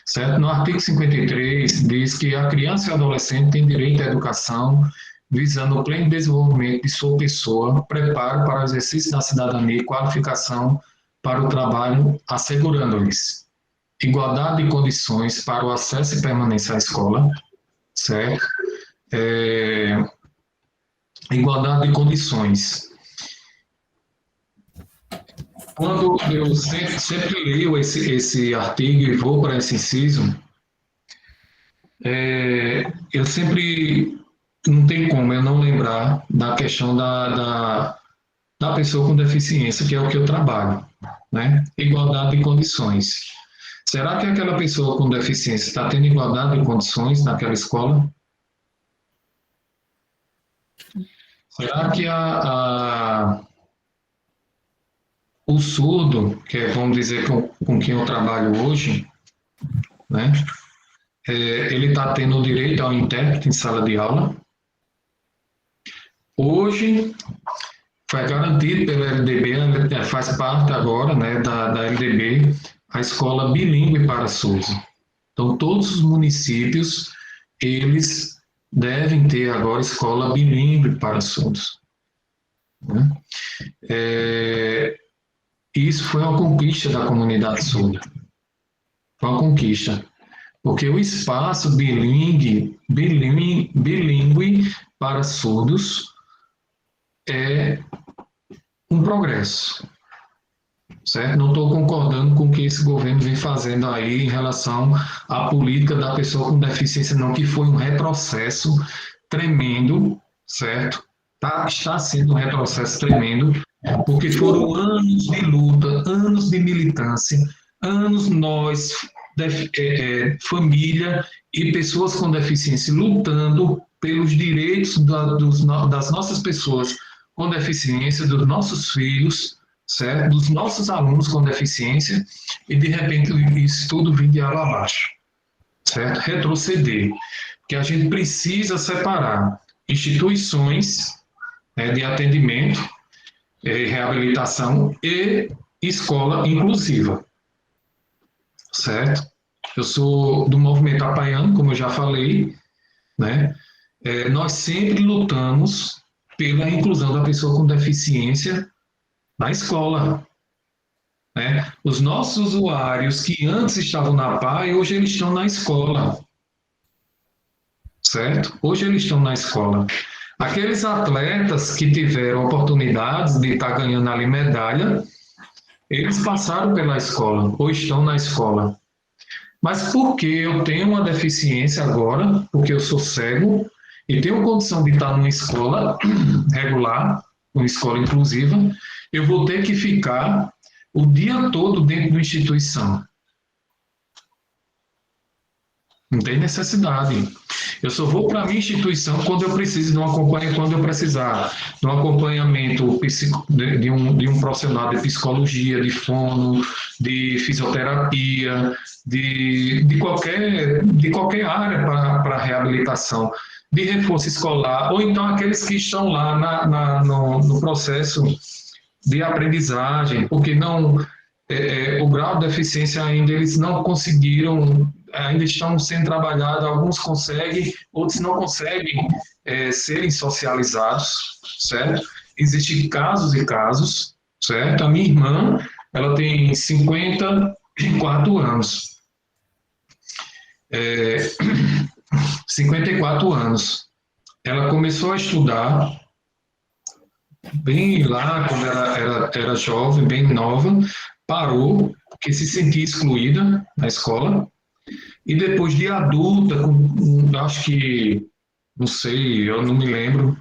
Certo? No artigo 53, diz que a criança e o adolescente têm direito à educação, visando o pleno desenvolvimento de sua pessoa, preparo para o exercício da cidadania e qualificação para o trabalho, assegurando-lhes igualdade de condições para o acesso e permanência à escola, certo? Igualdade de condições. Quando eu sempre leio esse artigo e vou para esse inciso, eu sempre não tem como eu não lembrar da questão da pessoa com deficiência, que é o que eu trabalho, né? Igualdade de condições. Será que aquela pessoa com deficiência está tendo igualdade de condições naquela escola? Será que o surdo, que vamos dizer, com quem eu trabalho hoje, né? Ele está tendo o direito ao intérprete em sala de aula? Hoje, foi garantido pela LDB, faz parte agora, né, da LDB, a escola bilíngue para surdos. Então, todos os municípios, eles devem ter agora escola bilíngue para surdos. Né? Isso foi uma conquista da comunidade surda. Foi uma conquista. Porque o espaço bilíngue para surdos é um progresso, certo? Não estou concordando com o que esse governo vem fazendo aí em relação à política da pessoa com deficiência, não, que foi um retrocesso tremendo, certo? Está sendo um retrocesso tremendo, porque foram anos de luta, anos de militância, anos nós, família e pessoas com deficiência, lutando pelos direitos das nossas pessoas com deficiência, dos nossos filhos, certo? Dos nossos alunos com deficiência, e de repente isso tudo vem de água abaixo, certo? Retroceder, que a gente precisa separar instituições, né, de atendimento, reabilitação e escola inclusiva, certo? Eu sou do movimento Apaiano, como eu já falei, né? Nós sempre lutamos pela inclusão da pessoa com deficiência na escola. Né? Os nossos usuários que antes estavam na PAI, hoje eles estão na escola. Certo? Hoje eles estão na escola. Aqueles atletas que tiveram oportunidades de estar ganhando ali medalha, eles passaram pela escola, ou estão na escola. Mas porque eu tenho uma deficiência agora, porque eu sou cego, e tenho condição de estar numa escola regular, uma escola inclusiva, eu vou ter que ficar o dia todo dentro da instituição. Não tem necessidade. Eu só vou para a minha instituição quando eu preciso de um acompanhamento, quando eu precisar de um acompanhamento de um profissional de psicologia, de fono, de fisioterapia, de qualquer área para reabilitação, de reforço escolar, ou então aqueles que estão lá no processo de aprendizagem, porque o grau de deficiência ainda eles não conseguiram, ainda estão sendo trabalhados, alguns conseguem, outros não conseguem serem socializados, certo? Existem casos e casos, certo? A minha irmã, ela tem 54 anos. 54 anos. Ela começou a estudar bem lá, quando era jovem, bem nova, parou, porque se sentia excluída na escola, e depois de adulta, acho que, não sei, eu não me lembro,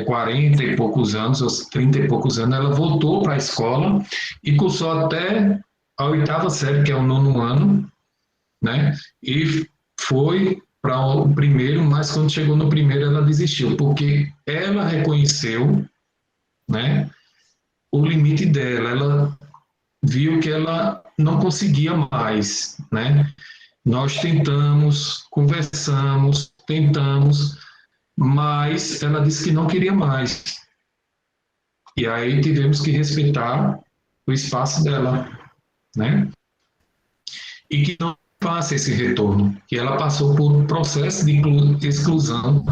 40 e poucos anos, ou 30 e poucos anos, ela voltou para a escola e cursou até a 8ª série, que é o 9º ano, né? E foi para o primeiro, mas quando chegou no primeiro ela desistiu, porque ela reconheceu, né, o limite dela, ela viu que ela não conseguia mais, né? Nós tentamos, conversamos, tentamos, mas ela disse que não queria mais. E aí tivemos que respeitar o espaço dela, né? E que não faça esse retorno, que ela passou por um processo de exclusão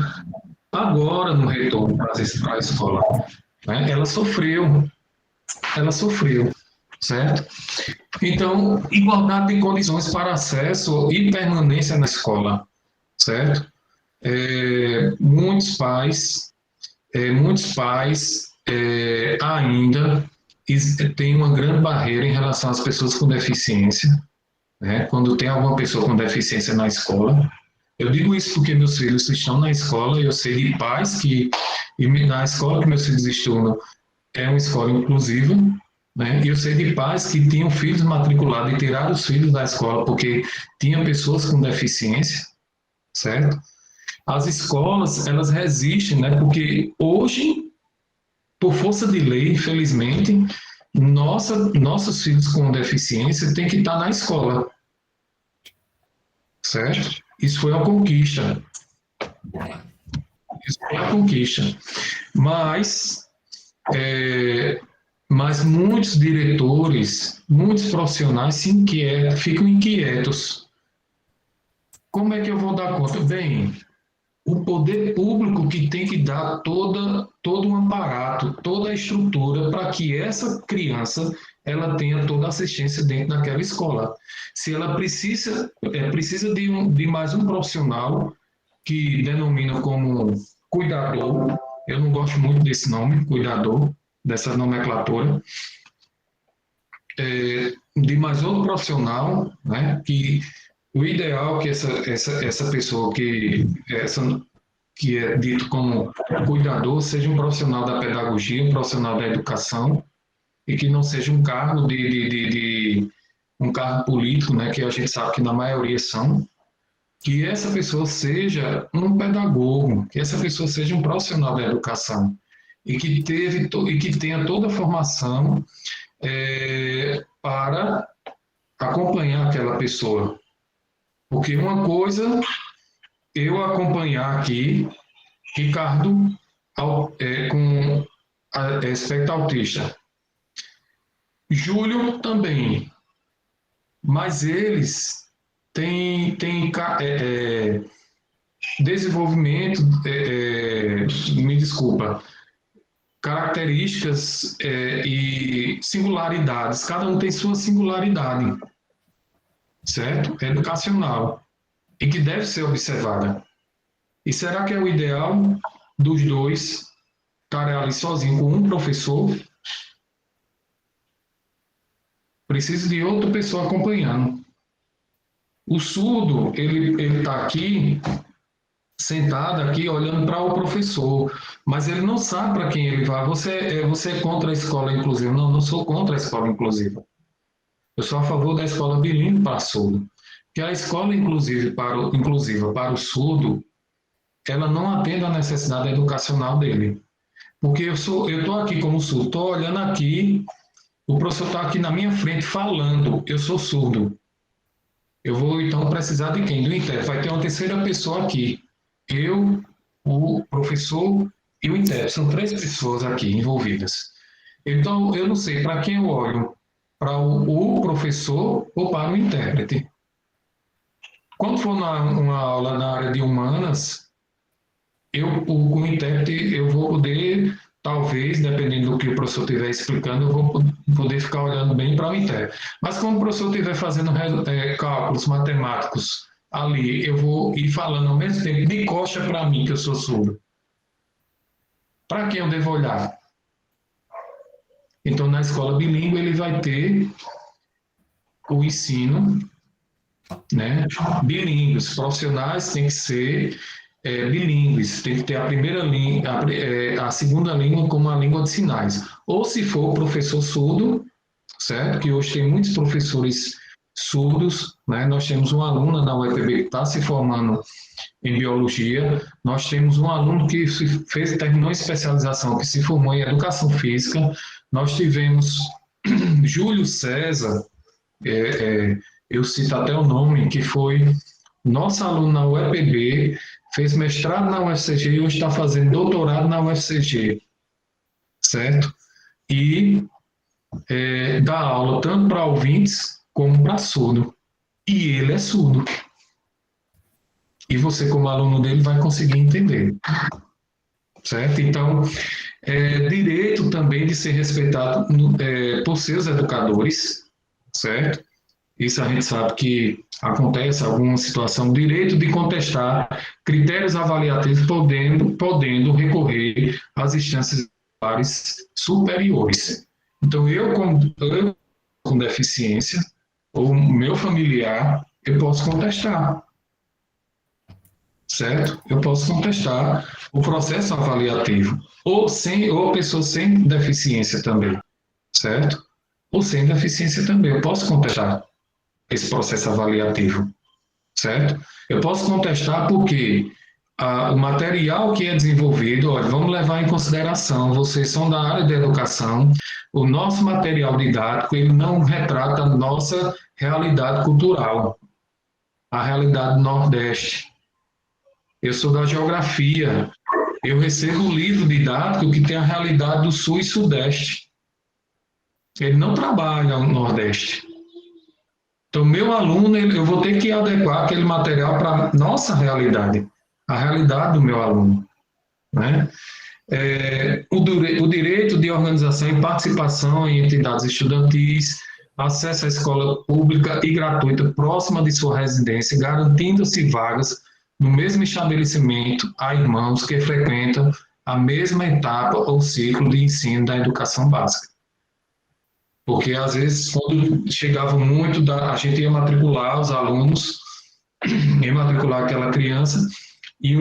agora no retorno para a escola, né? Ela sofreu, certo? Então, igualdade de condições para acesso e permanência na escola, certo? Muitos pais ainda têm uma grande barreira em relação às pessoas com deficiência, né? Quando tem alguma pessoa com deficiência na escola. Eu digo isso porque meus filhos estão na escola, eu sei de pais que, e na escola que meus filhos estudam, é uma escola inclusiva, né? E eu sei de pais que tinham filhos matriculados e tiraram os filhos da escola porque tinham pessoas com deficiência, certo? As escolas, elas resistem, né? Porque hoje, por força de lei, infelizmente, nossos filhos com deficiência têm que estar na escola, certo? Isso foi uma conquista. Mas muitos diretores, muitos profissionais ficam inquietos. Como é que eu vou dar conta? Bem, o poder público que tem que dar todo um aparato, toda a estrutura para que essa criança ela tenha toda a assistência dentro daquela escola. Se ela precisa de mais um profissional que denomina como cuidador, eu não gosto muito desse nome, cuidador, dessa nomenclatura, de mais outro profissional, né, que o ideal é que essa pessoa que é dito como cuidador seja um profissional da pedagogia, um profissional da educação, e que não seja um cargo um cargo político, né, que a gente sabe que na maioria são, que essa pessoa seja um pedagogo, que essa pessoa seja um profissional da educação e que tenha toda a formação para acompanhar aquela pessoa. Porque uma coisa, eu acompanhar aqui Ricardo com espectro autista, Júlio também, mas eles têm desenvolvimento, me desculpa, características e singularidades, cada um tem sua singularidade, certo? Educacional, e que deve ser observada. E será que é o ideal dos dois estarem ali sozinhos com um professor? Precisa de outra pessoa acompanhando. O surdo, ele está aqui, sentado aqui, olhando para o professor, mas ele não sabe para quem ele vai. Você é contra a escola inclusiva? Não, não sou contra a escola inclusiva. Eu sou a favor da escola bilíngue para surdo. Que a escola inclusiva para o surdo, ela não atende à necessidade educacional dele. Porque eu estou aqui como surdo, estou olhando aqui, o professor está aqui na minha frente falando, eu sou surdo. Eu vou então precisar de quem? Do intérprete. Vai ter uma terceira pessoa aqui. Eu, o professor e o intérprete. São 3 pessoas aqui envolvidas. Então, eu não sei para quem eu olho, para o professor ou para o intérprete. Quando for uma aula na área de humanas, com o intérprete, eu vou poder, talvez, dependendo do que o professor estiver explicando, eu vou poder ficar olhando bem para o intérprete. Mas quando o professor estiver fazendo cálculos matemáticos ali, eu vou ir falando ao mesmo tempo, de costa para mim, que eu sou surdo. Para quem eu devo olhar? Então, na escola bilíngue, ele vai ter o ensino, né, bilíngue. Os profissionais têm que ser bilíngues, tem que ter a primeira língua, a segunda língua como a língua de sinais. Ou se for professor surdo, certo? Que hoje tem muitos professores surdos, né? Nós temos uma aluna na UEPB que está se formando em biologia, nós temos um aluno que terminou especialização, que se formou em educação física, nós tivemos Júlio César, eu cito até o nome, que foi nosso aluno na UEPB, fez mestrado na UFCG e hoje está fazendo doutorado na UFCG, certo? E dá aula tanto para ouvintes como para surdo. E ele é surdo. E você, como aluno dele, vai conseguir entender. Certo? Então, direito também de ser respeitado por seus educadores, certo? Isso a gente sabe que acontece alguma situação, direito de contestar critérios avaliativos, podendo recorrer às instâncias superiores. Então, eu com deficiência, ou meu familiar, eu posso contestar, certo? Eu posso contestar o processo avaliativo, ou a pessoa sem deficiência também, certo? Ou sem deficiência também, eu posso contestar esse processo avaliativo, certo? Eu posso contestar porque o material que é desenvolvido, olha, vamos levar em consideração, vocês são da área de educação, o nosso material didático, ele não retrata a nossa realidade cultural, a realidade do Nordeste. Eu sou da geografia, eu recebo um livro didático que tem a realidade do Sul e Sudeste. Ele não trabalha no Nordeste. Então, meu aluno, eu vou ter que adequar aquele material para a nossa realidade, a realidade do meu aluno, né? O direito de organização e participação em entidades estudantis, acesso à escola pública e gratuita próxima de sua residência, garantindo-se vagas no mesmo estabelecimento a irmãos que frequentam a mesma etapa ou ciclo de ensino da educação básica. Porque, às vezes, quando chegava muito, a gente ia matricular os alunos, ia matricular aquela criança, e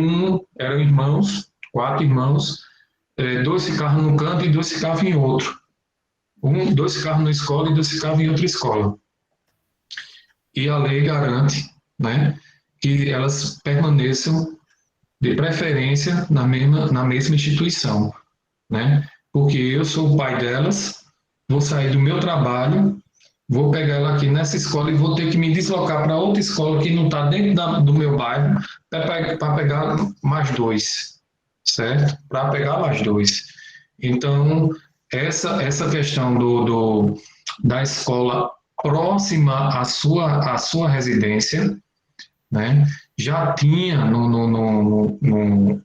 eram irmãos, 4 irmãos, 2 ficavam num canto e 2 ficavam em outro. 2 ficavam na escola e 2 ficavam em outra escola. E a lei garante, né, que elas permaneçam, de preferência, na mesma instituição, né? Porque eu sou o pai delas, vou sair do meu trabalho, vou pegar ela aqui nessa escola e vou ter que me deslocar para outra escola que não está dentro do meu bairro para pegar mais 2, certo? Para pegar mais 2. Então, essa questão da escola próxima à sua residência, né, já tinha no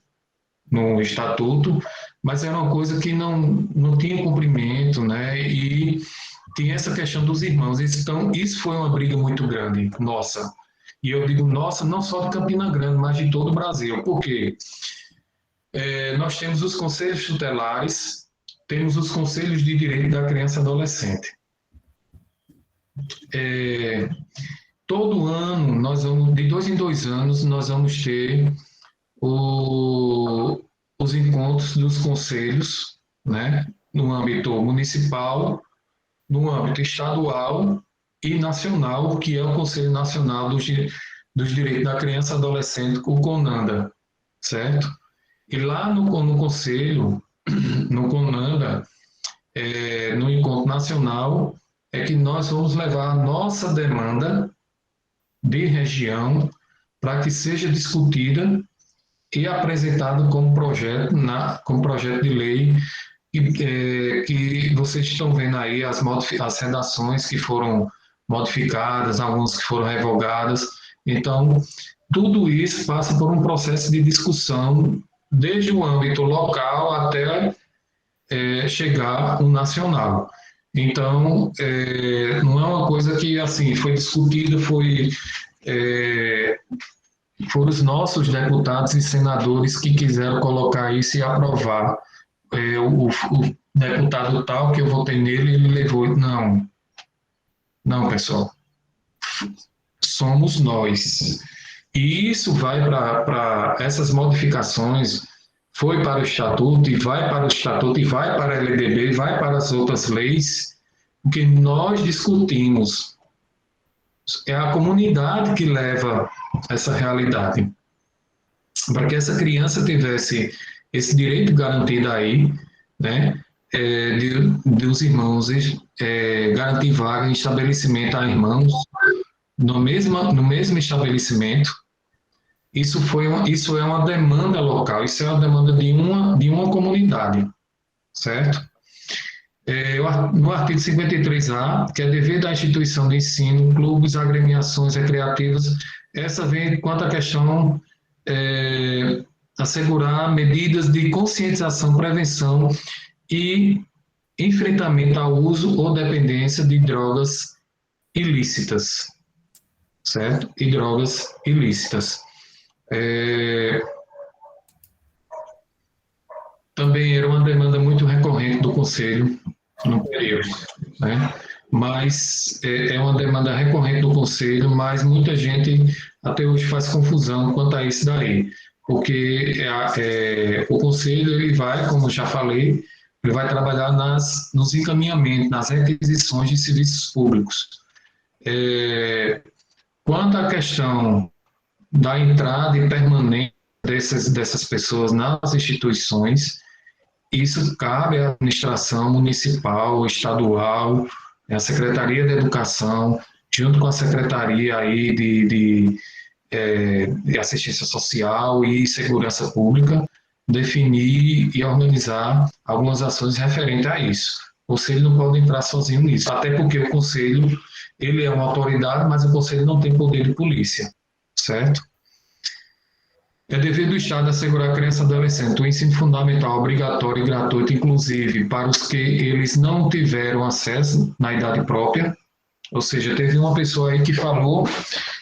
estatuto, mas era uma coisa que não tinha cumprimento, né, e tem essa questão dos irmãos. Então, isso foi uma briga muito grande, nossa. E eu digo nossa, não só de Campina Grande, mas de todo o Brasil. Por quê? Nós temos os conselhos tutelares, temos os conselhos de direito da criança e adolescente. Todo ano, de 2 em 2 anos, nós vamos ter os encontros dos conselhos, né, no âmbito municipal, no âmbito estadual e nacional, que é o Conselho Nacional dos Direitos da Criança e Adolescente, o CONANDA, certo? E lá no Conselho, no CONANDA, no encontro nacional, é que nós vamos levar a nossa demanda de região para que seja discutida e apresentada como projeto de lei, que vocês estão vendo aí as redações que foram modificadas, algumas que foram revogadas. Então, tudo isso passa por um processo de discussão desde o âmbito local até chegar ao nacional. Então, não é uma coisa que assim foi discutida, foram os nossos deputados e senadores que quiseram colocar isso e aprovar. O deputado tal que eu votei nele, ele levou. Não, pessoal. Somos nós. E isso vai para essas modificações, foi para o Estatuto, e vai para o Estatuto, e vai para a LDB, vai para as outras leis, o que nós discutimos é a comunidade que leva essa realidade. Para que essa criança tivesse esse direito garantido aí, né, de os irmãos garantir vaga em estabelecimento a irmãos no mesmo estabelecimento. Isso é uma demanda local, isso é uma demanda de uma comunidade, certo? No artigo 53A, que é dever da instituição de ensino, clubes, agremiações recreativas, essa vem quanto à questão assegurar medidas de conscientização, prevenção e enfrentamento ao uso ou dependência de drogas ilícitas, certo? E drogas ilícitas. Também era uma demanda muito recorrente do Conselho no período, né? Mas é uma demanda recorrente do Conselho, mas muita gente até hoje faz confusão quanto a isso daí, porque o Conselho, ele vai, como já falei, ele vai trabalhar nos encaminhamentos, nas requisições de serviços públicos. Quanto à questão da entrada e permanência dessas pessoas nas instituições, isso cabe à administração municipal, estadual, a Secretaria de Educação, junto com a Secretaria aí de Assistência Social e Segurança Pública, definir e organizar algumas ações referentes a isso. O Conselho não pode entrar sozinho nisso, até porque o Conselho, ele é uma autoridade, mas o Conselho não tem poder de polícia, certo? É dever do Estado assegurar a criança e adolescente o ensino fundamental obrigatório e gratuito, inclusive para os que eles não tiveram acesso na idade própria. Ou seja, teve uma pessoa aí que falou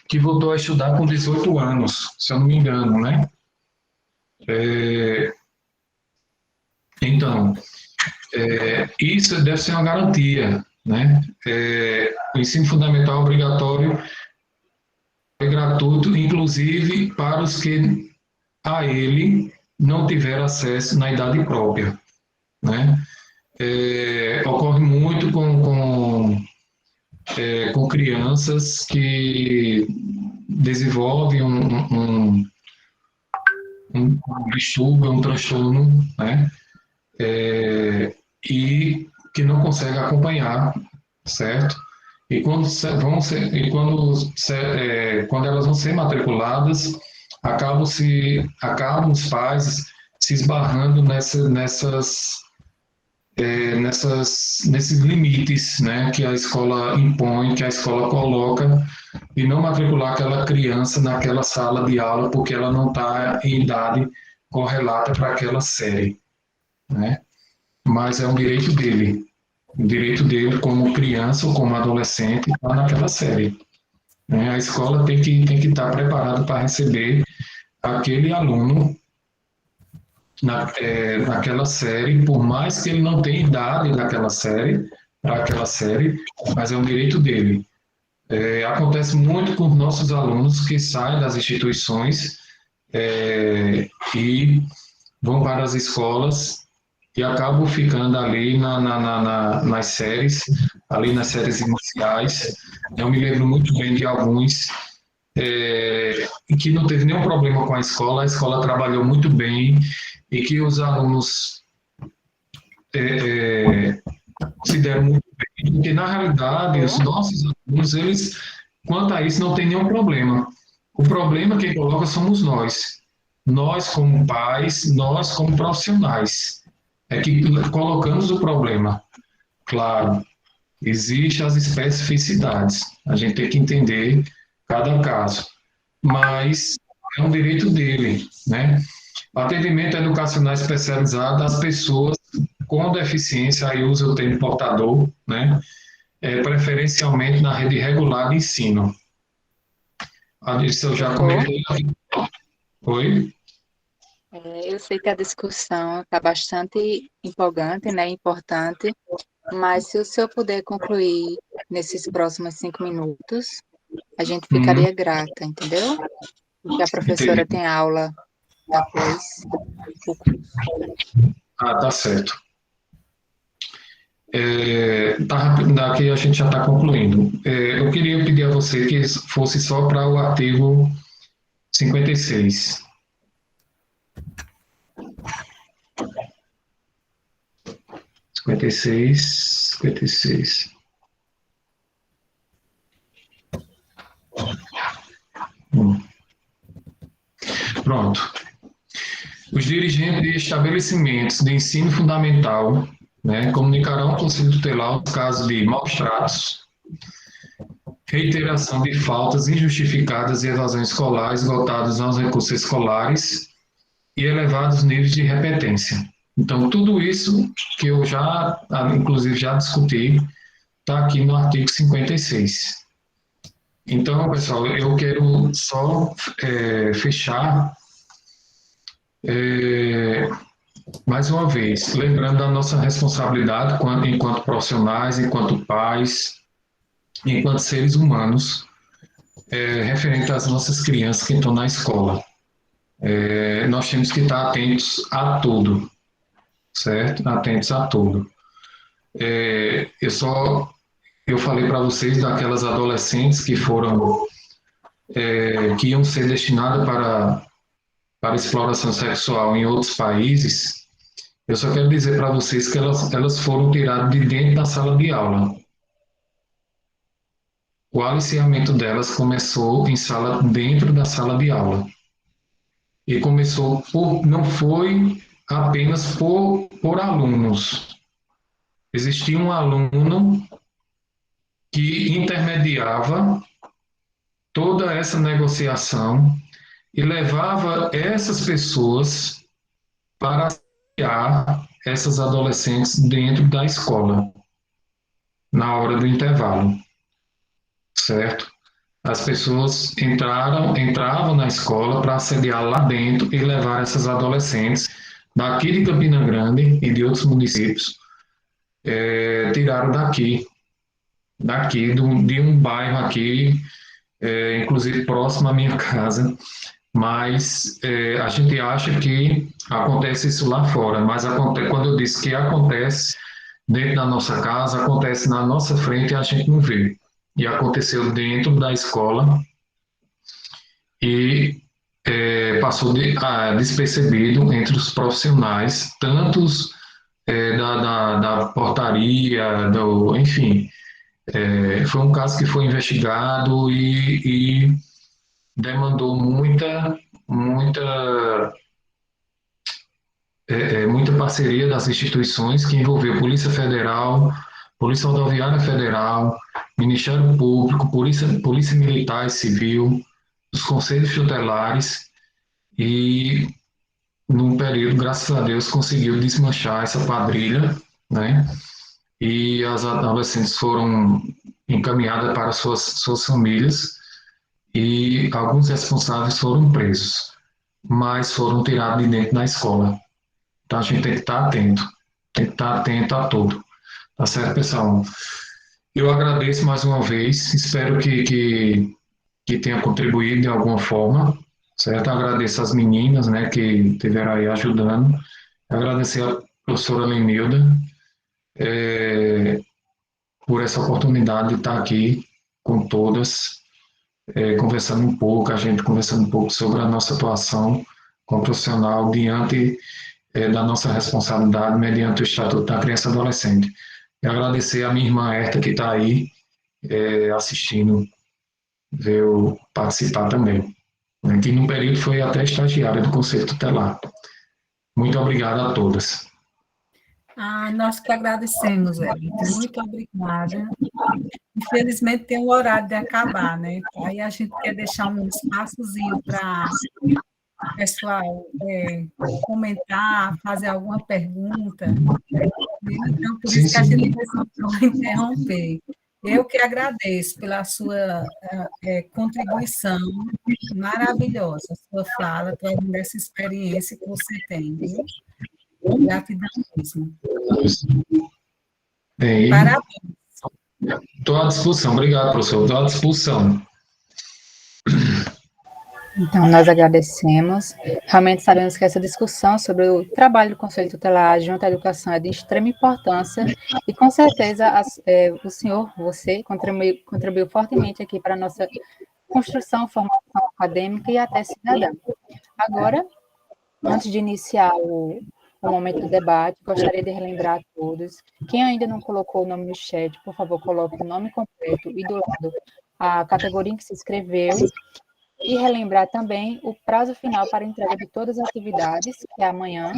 que voltou a estudar com 18 anos, se eu não me engano, né? Então, isso deve ser uma garantia, né? O ensino fundamental obrigatório e gratuito, inclusive para os que a ele não tiver acesso na idade própria, né? Ocorre muito com crianças que desenvolvem um distúrbio, um transtorno, né? E que não conseguem acompanhar, certo? E quando elas vão ser matriculadas, acabam os pais se esbarrando nesses limites, né, que a escola impõe, que a escola coloca, e não matricular aquela criança naquela sala de aula porque ela não está em idade correlata para aquela série, né? Mas é um direito dele. O direito dele como criança ou como adolescente está naquela série. Né? A escola tem que estar preparada para receber aquele aluno naquela série, por mais que ele não tenha idade daquela série, para aquela série, mas é um direito dele. Acontece muito com nossos alunos que saem das instituições e vão para as escolas e acabam ficando ali nas séries, ali nas séries iniciais. Eu me lembro muito bem de alguns que não teve nenhum problema com a escola trabalhou muito bem e que os alunos se deram muito bem, porque na realidade os nossos alunos, eles, quanto a isso, não tem nenhum problema. O problema quem coloca somos nós como pais, nós como profissionais, é que colocamos o problema. Claro, existem as especificidades, a gente tem que entender cada caso, mas é um direito dele, né? Atendimento educacional especializado às pessoas com deficiência, aí usa o termo portador, né? Preferencialmente na rede regular de ensino. Isso eu já comentei. Oi? Eu sei que a discussão está bastante empolgante, né? Importante, mas se o senhor puder concluir nesses próximos 5 minutos, a gente ficaria grata, entendeu? porque a professora tem aula após o curso. Tá certo. Daqui a gente já está concluindo. Eu queria pedir a você que fosse só para o artigo 56. Cinquenta e seis. Pronto. Os dirigentes de estabelecimentos de ensino fundamental, né, comunicarão ao Conselho Tutelar os casos de maus tratos, reiteração de faltas injustificadas e evasão escolar esgotados aos recursos escolares e elevados níveis de repetência. Então, tudo isso que eu já, inclusive, já discuti, está aqui no artigo 56. Então, pessoal, eu quero só fechar, mais uma vez, lembrando da nossa responsabilidade enquanto profissionais, enquanto pais, enquanto seres humanos, referente às nossas crianças que estão na escola. Nós temos que estar atentos a tudo, certo? Atentos a tudo. Eu falei para vocês daquelas adolescentes que que iam ser destinadas para exploração sexual em outros países. Eu só quero dizer para vocês que elas foram tiradas de dentro da sala de aula. O aliciamento delas começou dentro da sala de aula. E começou não foi apenas por alunos. Existia um aluno que intermediava toda essa negociação e levava essas pessoas para auxiliar essas adolescentes dentro da escola, na hora do intervalo, certo? As pessoas entravam na escola para assediar lá dentro e levar essas adolescentes daqui de Campina Grande e de outros municípios, tiraram de um bairro aqui, inclusive próximo à minha casa, mas a gente acha que acontece isso lá fora, mas quando eu disse que acontece dentro da nossa casa, acontece na nossa frente e a gente não vê. E aconteceu dentro da escola e passou despercebido entre os profissionais, tantos da portaria, enfim. Foi um caso que foi investigado e demandou muita parceria das instituições, que envolveu Polícia Federal, Polícia Rodoviária Federal, Ministério Público, Polícia Militar e Civil, os conselhos tutelares, e num período, graças a Deus, conseguiu desmanchar essa quadrilha, né? E as adolescentes foram encaminhadas para suas famílias e alguns responsáveis foram presos, mas foram tirados de dentro da escola. Então a gente tem que estar atento a tudo. Tá certo, pessoal? Eu agradeço mais uma vez, espero que tenha contribuído de alguma forma, certo? Agradeço as meninas, né, que estiveram aí ajudando. Agradecer a professora Lenilda por essa oportunidade de estar aqui com todas, conversando um pouco sobre a nossa atuação como profissional diante da nossa responsabilidade mediante o Estatuto da Criança e Adolescente. E agradecer a minha irmã Herta, que está aí assistindo, veio participar também, né, que num período foi até estagiária do Conselho Tutelar. Muito obrigado a todas. Nós que agradecemos, Wellington. Muito obrigada. Infelizmente tem um horário de acabar, né? Aí a gente quer deixar um espaçozinho para o pessoal comentar, fazer alguma pergunta. Então, por isso que a gente precisou interromper. Eu que agradeço pela sua contribuição maravilhosa, sua fala, trazendo essa experiência que você tem, viu? Gratidão mesmo. Parabéns. Estou à disposição. Obrigado, professor. Estou à disposição. Então, nós agradecemos. Realmente sabemos que essa discussão sobre o trabalho do Conselho Tutelar junto à educação é de extrema importância e, com certeza, o senhor, você, contribuiu fortemente aqui para a nossa construção, formação acadêmica e até cidadã. Agora, antes de iniciar o momento do debate, gostaria de relembrar a todos. Quem ainda não colocou o nome no chat, por favor, coloque o nome completo e do lado a categoria em que se inscreveu. E relembrar também o prazo final para entrega de todas as atividades, que é amanhã,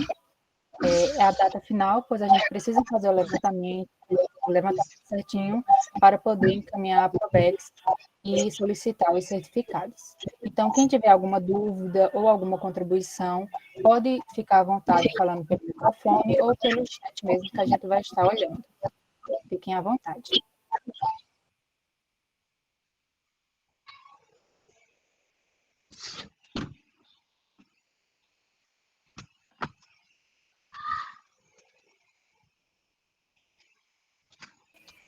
é a data final, pois a gente precisa fazer o levantamento certinho para poder encaminhar a Probex e solicitar os certificados. Então, quem tiver alguma dúvida ou alguma contribuição, pode ficar à vontade falando pelo microfone ou pelo chat mesmo, que a gente vai estar olhando. Fiquem à vontade.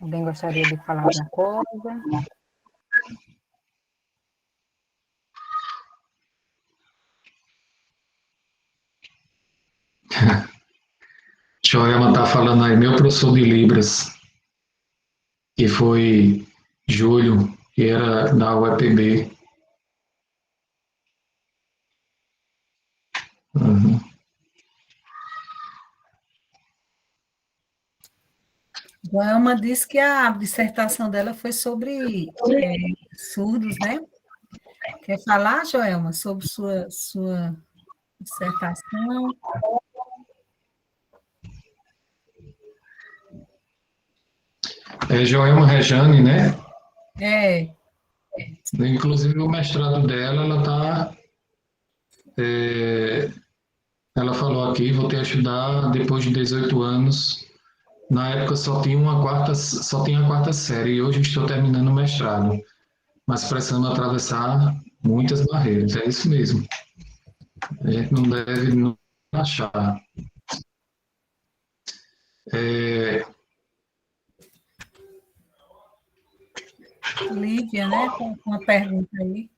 Alguém gostaria de falar alguma coisa? Joelma está falando aí, meu professor de Libras, que foi Júlio, que era da UEPB. Uhum. Joelma disse que a dissertação dela foi sobre surdos, né? Quer falar, Joelma, sobre sua dissertação? É Joelma Rejane, né? É, Inclusive o mestrado dela, ela falou aqui, vou ter que estudar depois de 18 anos. Na época só tinha a quarta série e hoje estou terminando o mestrado, mas precisando atravessar muitas barreiras. É isso mesmo. A gente não deve não achar. Lívia, né? Com uma pergunta aí.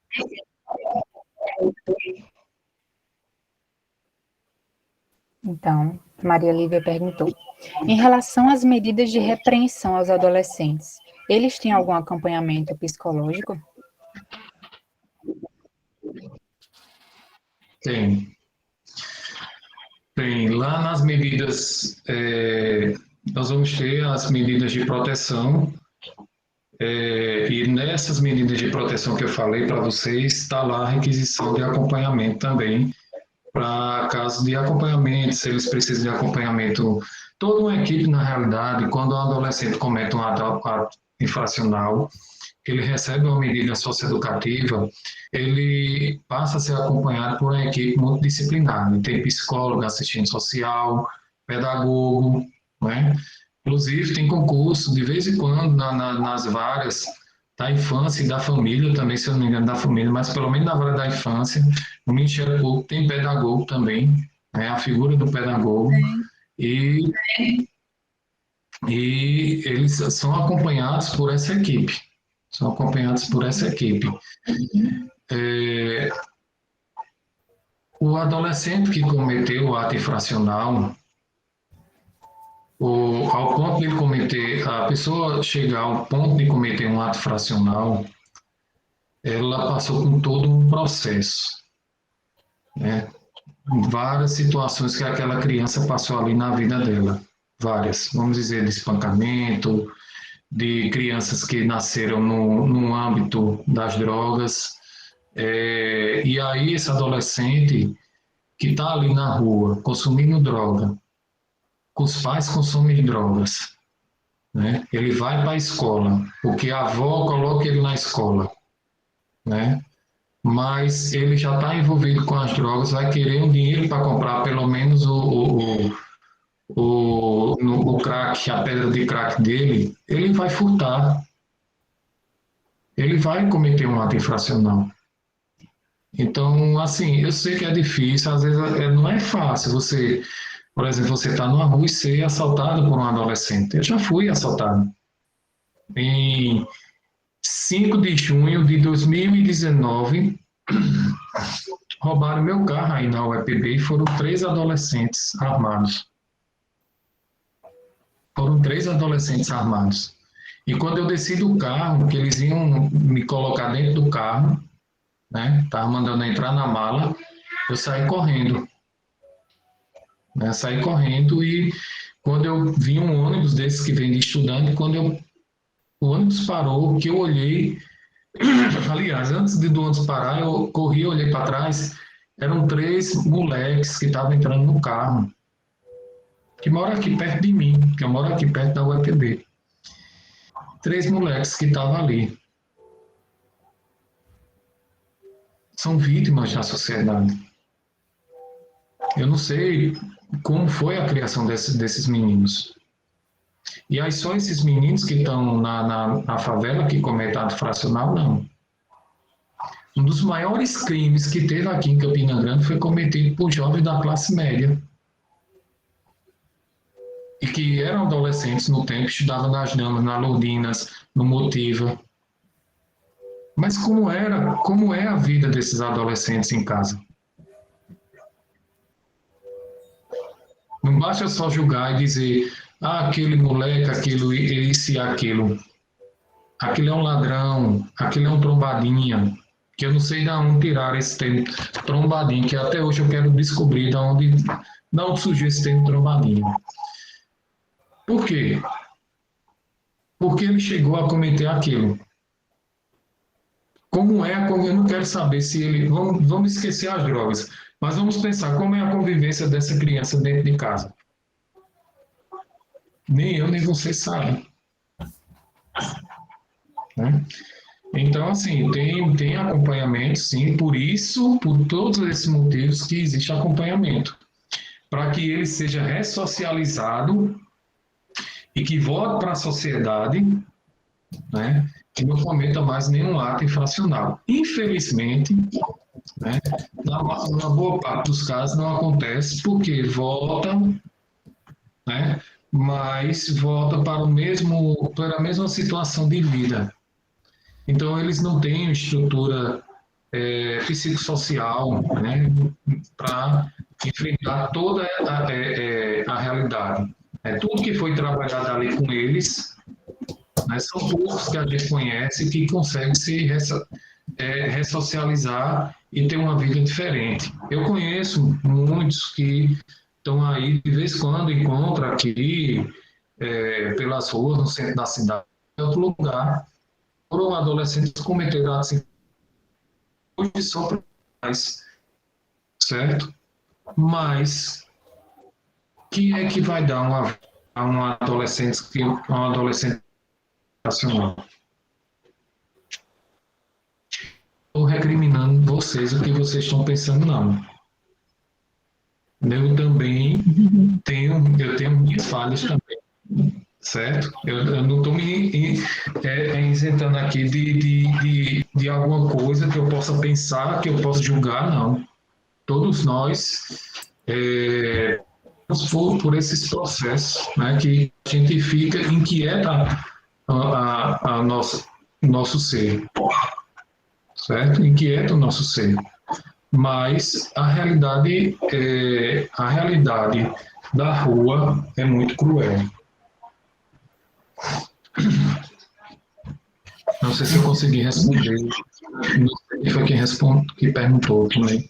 Então, Maria Lívia perguntou: em relação às medidas de repreensão aos adolescentes, eles têm algum acompanhamento psicológico? Tem. Tem. Lá nas medidas, nós vamos ter as medidas de proteção, e nessas medidas de proteção que eu falei para vocês, está lá a requisição de acompanhamento também, para casos de acompanhamento, se eles precisam de acompanhamento. Toda uma equipe, na realidade, quando um adolescente comete um ato infracional, ele recebe uma medida socioeducativa, ele passa a ser acompanhado por uma equipe multidisciplinar. Tem psicólogo, assistente social, pedagogo, né? Inclusive, tem concurso, de vez em quando, nas varas da infância e da família, também, se eu não me engano, da família, mas pelo menos na vara da infância, no Ministério Público tem pedagogo também, né? A figura do pedagogo, e eles são acompanhados por essa equipe. São acompanhados por essa equipe. O adolescente que cometeu o ato infracional, ao ponto de cometer, a pessoa chegar ao ponto de cometer um ato infracional, ela passou por todo um processo, né? Várias situações que aquela criança passou ali na vida dela, várias, vamos dizer, de espancamento, de crianças que nasceram no âmbito das drogas, e aí esse adolescente que está ali na rua consumindo droga, com os pais consomem drogas, né? Ele vai para a escola, porque a avó coloca ele na escola, né? Mas ele já está envolvido com as drogas, vai querer um dinheiro para comprar pelo menos o crack, a pedra de crack dele, ele vai furtar, ele vai cometer um ato infracional. Então, assim, eu sei que é difícil, às vezes não é fácil você, por exemplo, você está numa rua e ser assaltado por um adolescente. Eu já fui assaltado. Em 5 de junho de 2019, roubaram meu carro aí na UEPB e foram 3 adolescentes armados. Foram 3 adolescentes armados. E quando eu desci do carro, que eles iam me colocar dentro do carro, né? Tava mandando entrar na mala, eu saí correndo. Né? Saí correndo e quando eu vi um ônibus desses que vem de estudante, o ônibus parou, que eu olhei, aliás, antes do ônibus parar, eu corri, olhei para trás, eram 3 moleques que estavam entrando no carro, que moram aqui perto de mim, que eu moro aqui perto da UEPB. 3 moleques que estavam ali. São vítimas da sociedade. Eu não sei como foi a criação desses meninos. E aí só esses meninos que estão na favela que cometem ato fracional, não. Um dos maiores crimes que teve aqui em Campina Grande foi cometido por jovens da classe média. E que eram adolescentes no tempo, estudavam nas Damas, na Lourdinas, no Motiva. Mas como é a vida desses adolescentes em casa? Não basta só julgar e dizer, aquele moleque, aquilo, isso e aquilo. Aquilo é um ladrão, aquilo é um trombadinha, que eu não sei de onde tirar esse termo trombadinha, que até hoje eu quero descobrir de onde surgiu esse termo trombadinha. Por quê? Porque ele chegou a cometer aquilo. Eu não quero saber se ele... Vamos esquecer as drogas, mas vamos pensar como é a convivência dessa criança dentro de casa. Nem eu, nem você sabe. Né? Então, assim, tem acompanhamento, sim, por todos esses motivos que existe acompanhamento. Para que ele seja ressocializado e que volte para a sociedade, né? Que não cometa mais nenhum ato infracional. Infelizmente, né, na boa parte dos casos não acontece porque voltam, né, mas voltam para a mesma situação de vida. Então, eles não têm estrutura psicossocial, né, para enfrentar toda a realidade. Tudo que foi trabalhado ali com eles, né, são poucos que a gente conhece que conseguem se ressocializar e ter uma vida diferente. Eu conheço muitos que estão aí, de vez em quando, encontram aqui, pelas ruas, no centro da cidade, em outro lugar, foram adolescentes que cometeram atos hoje são profissionais, certo? Mas que é que vai dar a um adolescente racional? Estou recriminando vocês o que vocês estão pensando, não. Eu também tenho minhas falhas também, certo? Eu não estou me isentando aqui de alguma coisa que eu possa pensar, que eu possa julgar, não. Todos nós por esses processos, né, que a gente fica inquieta nosso ser, certo? Inquieta o nosso ser. Mas a realidade da rua é muito cruel. Não sei se eu consegui responder. Não sei quem foi que perguntou também.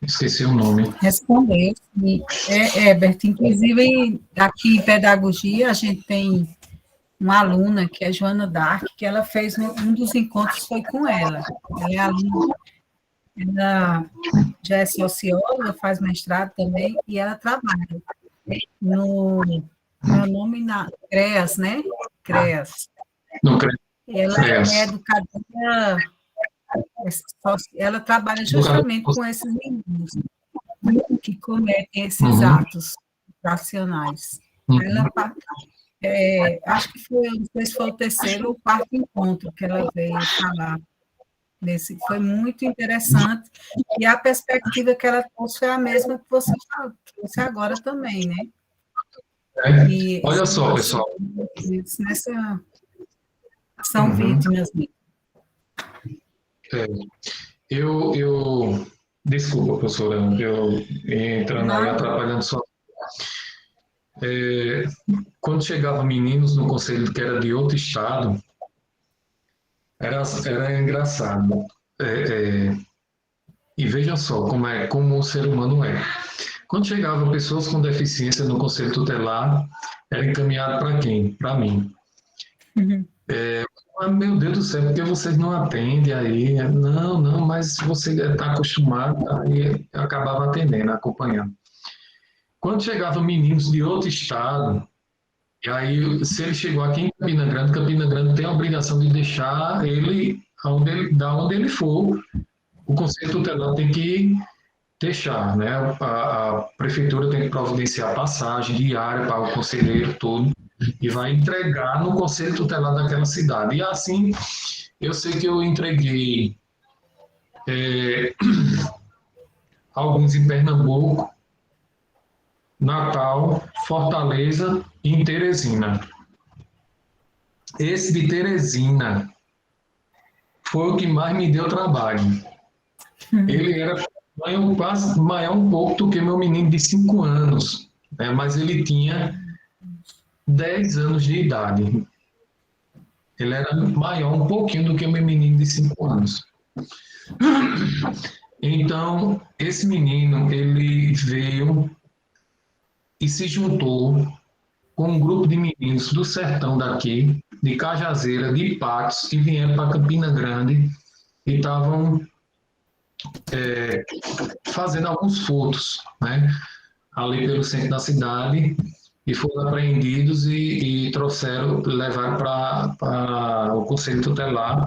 Esqueci o nome. Respondeu. Herbert, inclusive, aqui em Pedagogia, a gente tem uma aluna, que é Joana Dark, que ela fez um dos encontros foi com ela. Ela é aluna, ela já é socióloga, faz mestrado também, e ela trabalha no nome na CREAS, né? CREAS. No CREAS. Ela é educadora, ela trabalha justamente com esses meninos que cometem esses atos racionais. Ela, acho que não sei se foi o terceiro ou o quarto encontro que ela veio falar. Foi muito interessante, e a perspectiva que ela trouxe foi a mesma que você trouxe agora também, né? Olha só, pessoal. São vítimas. Desculpa, professora, eu entrando aí, Nada. atrapalhando só. Quando chegavam meninos no conselho que era de outro estado, era engraçado. É, é, e veja só como o ser humano é. Quando chegavam pessoas com deficiência no conselho tutelar, era encaminhado para quem? Para mim. Uhum. Ah, meu Deus do céu, por que vocês não atendem aí? Não, não, mas você está acostumado, aí eu acabava atendendo, acompanhando. Quando chegavam meninos de outro estado, e aí, se ele chegou aqui em Campina Grande tem a obrigação de deixar ele, da onde ele for, o Conselho Tutelar tem que deixar, né? A prefeitura tem que providenciar passagem diária para o conselheiro todo e vai entregar no Conselho Tutelar daquela cidade. E assim, eu sei que eu entreguei alguns em Pernambuco, Natal, Fortaleza e em Teresina. Esse de Teresina foi o que mais me deu trabalho. Ele era quase maior um pouco do que meu menino de 5 anos, né? Mas ele tinha 10 anos de idade. Ele era maior um pouquinho do que o meu menino de 5 anos. Então, esse menino, ele veio e se juntou com um grupo de meninos do sertão daqui, de Cajazeira, de Patos, que vieram para Campina Grande e estavam fazendo alguns furtos, né, ali pelo centro da cidade, e foram apreendidos e levaram para o Conselho Tutelar,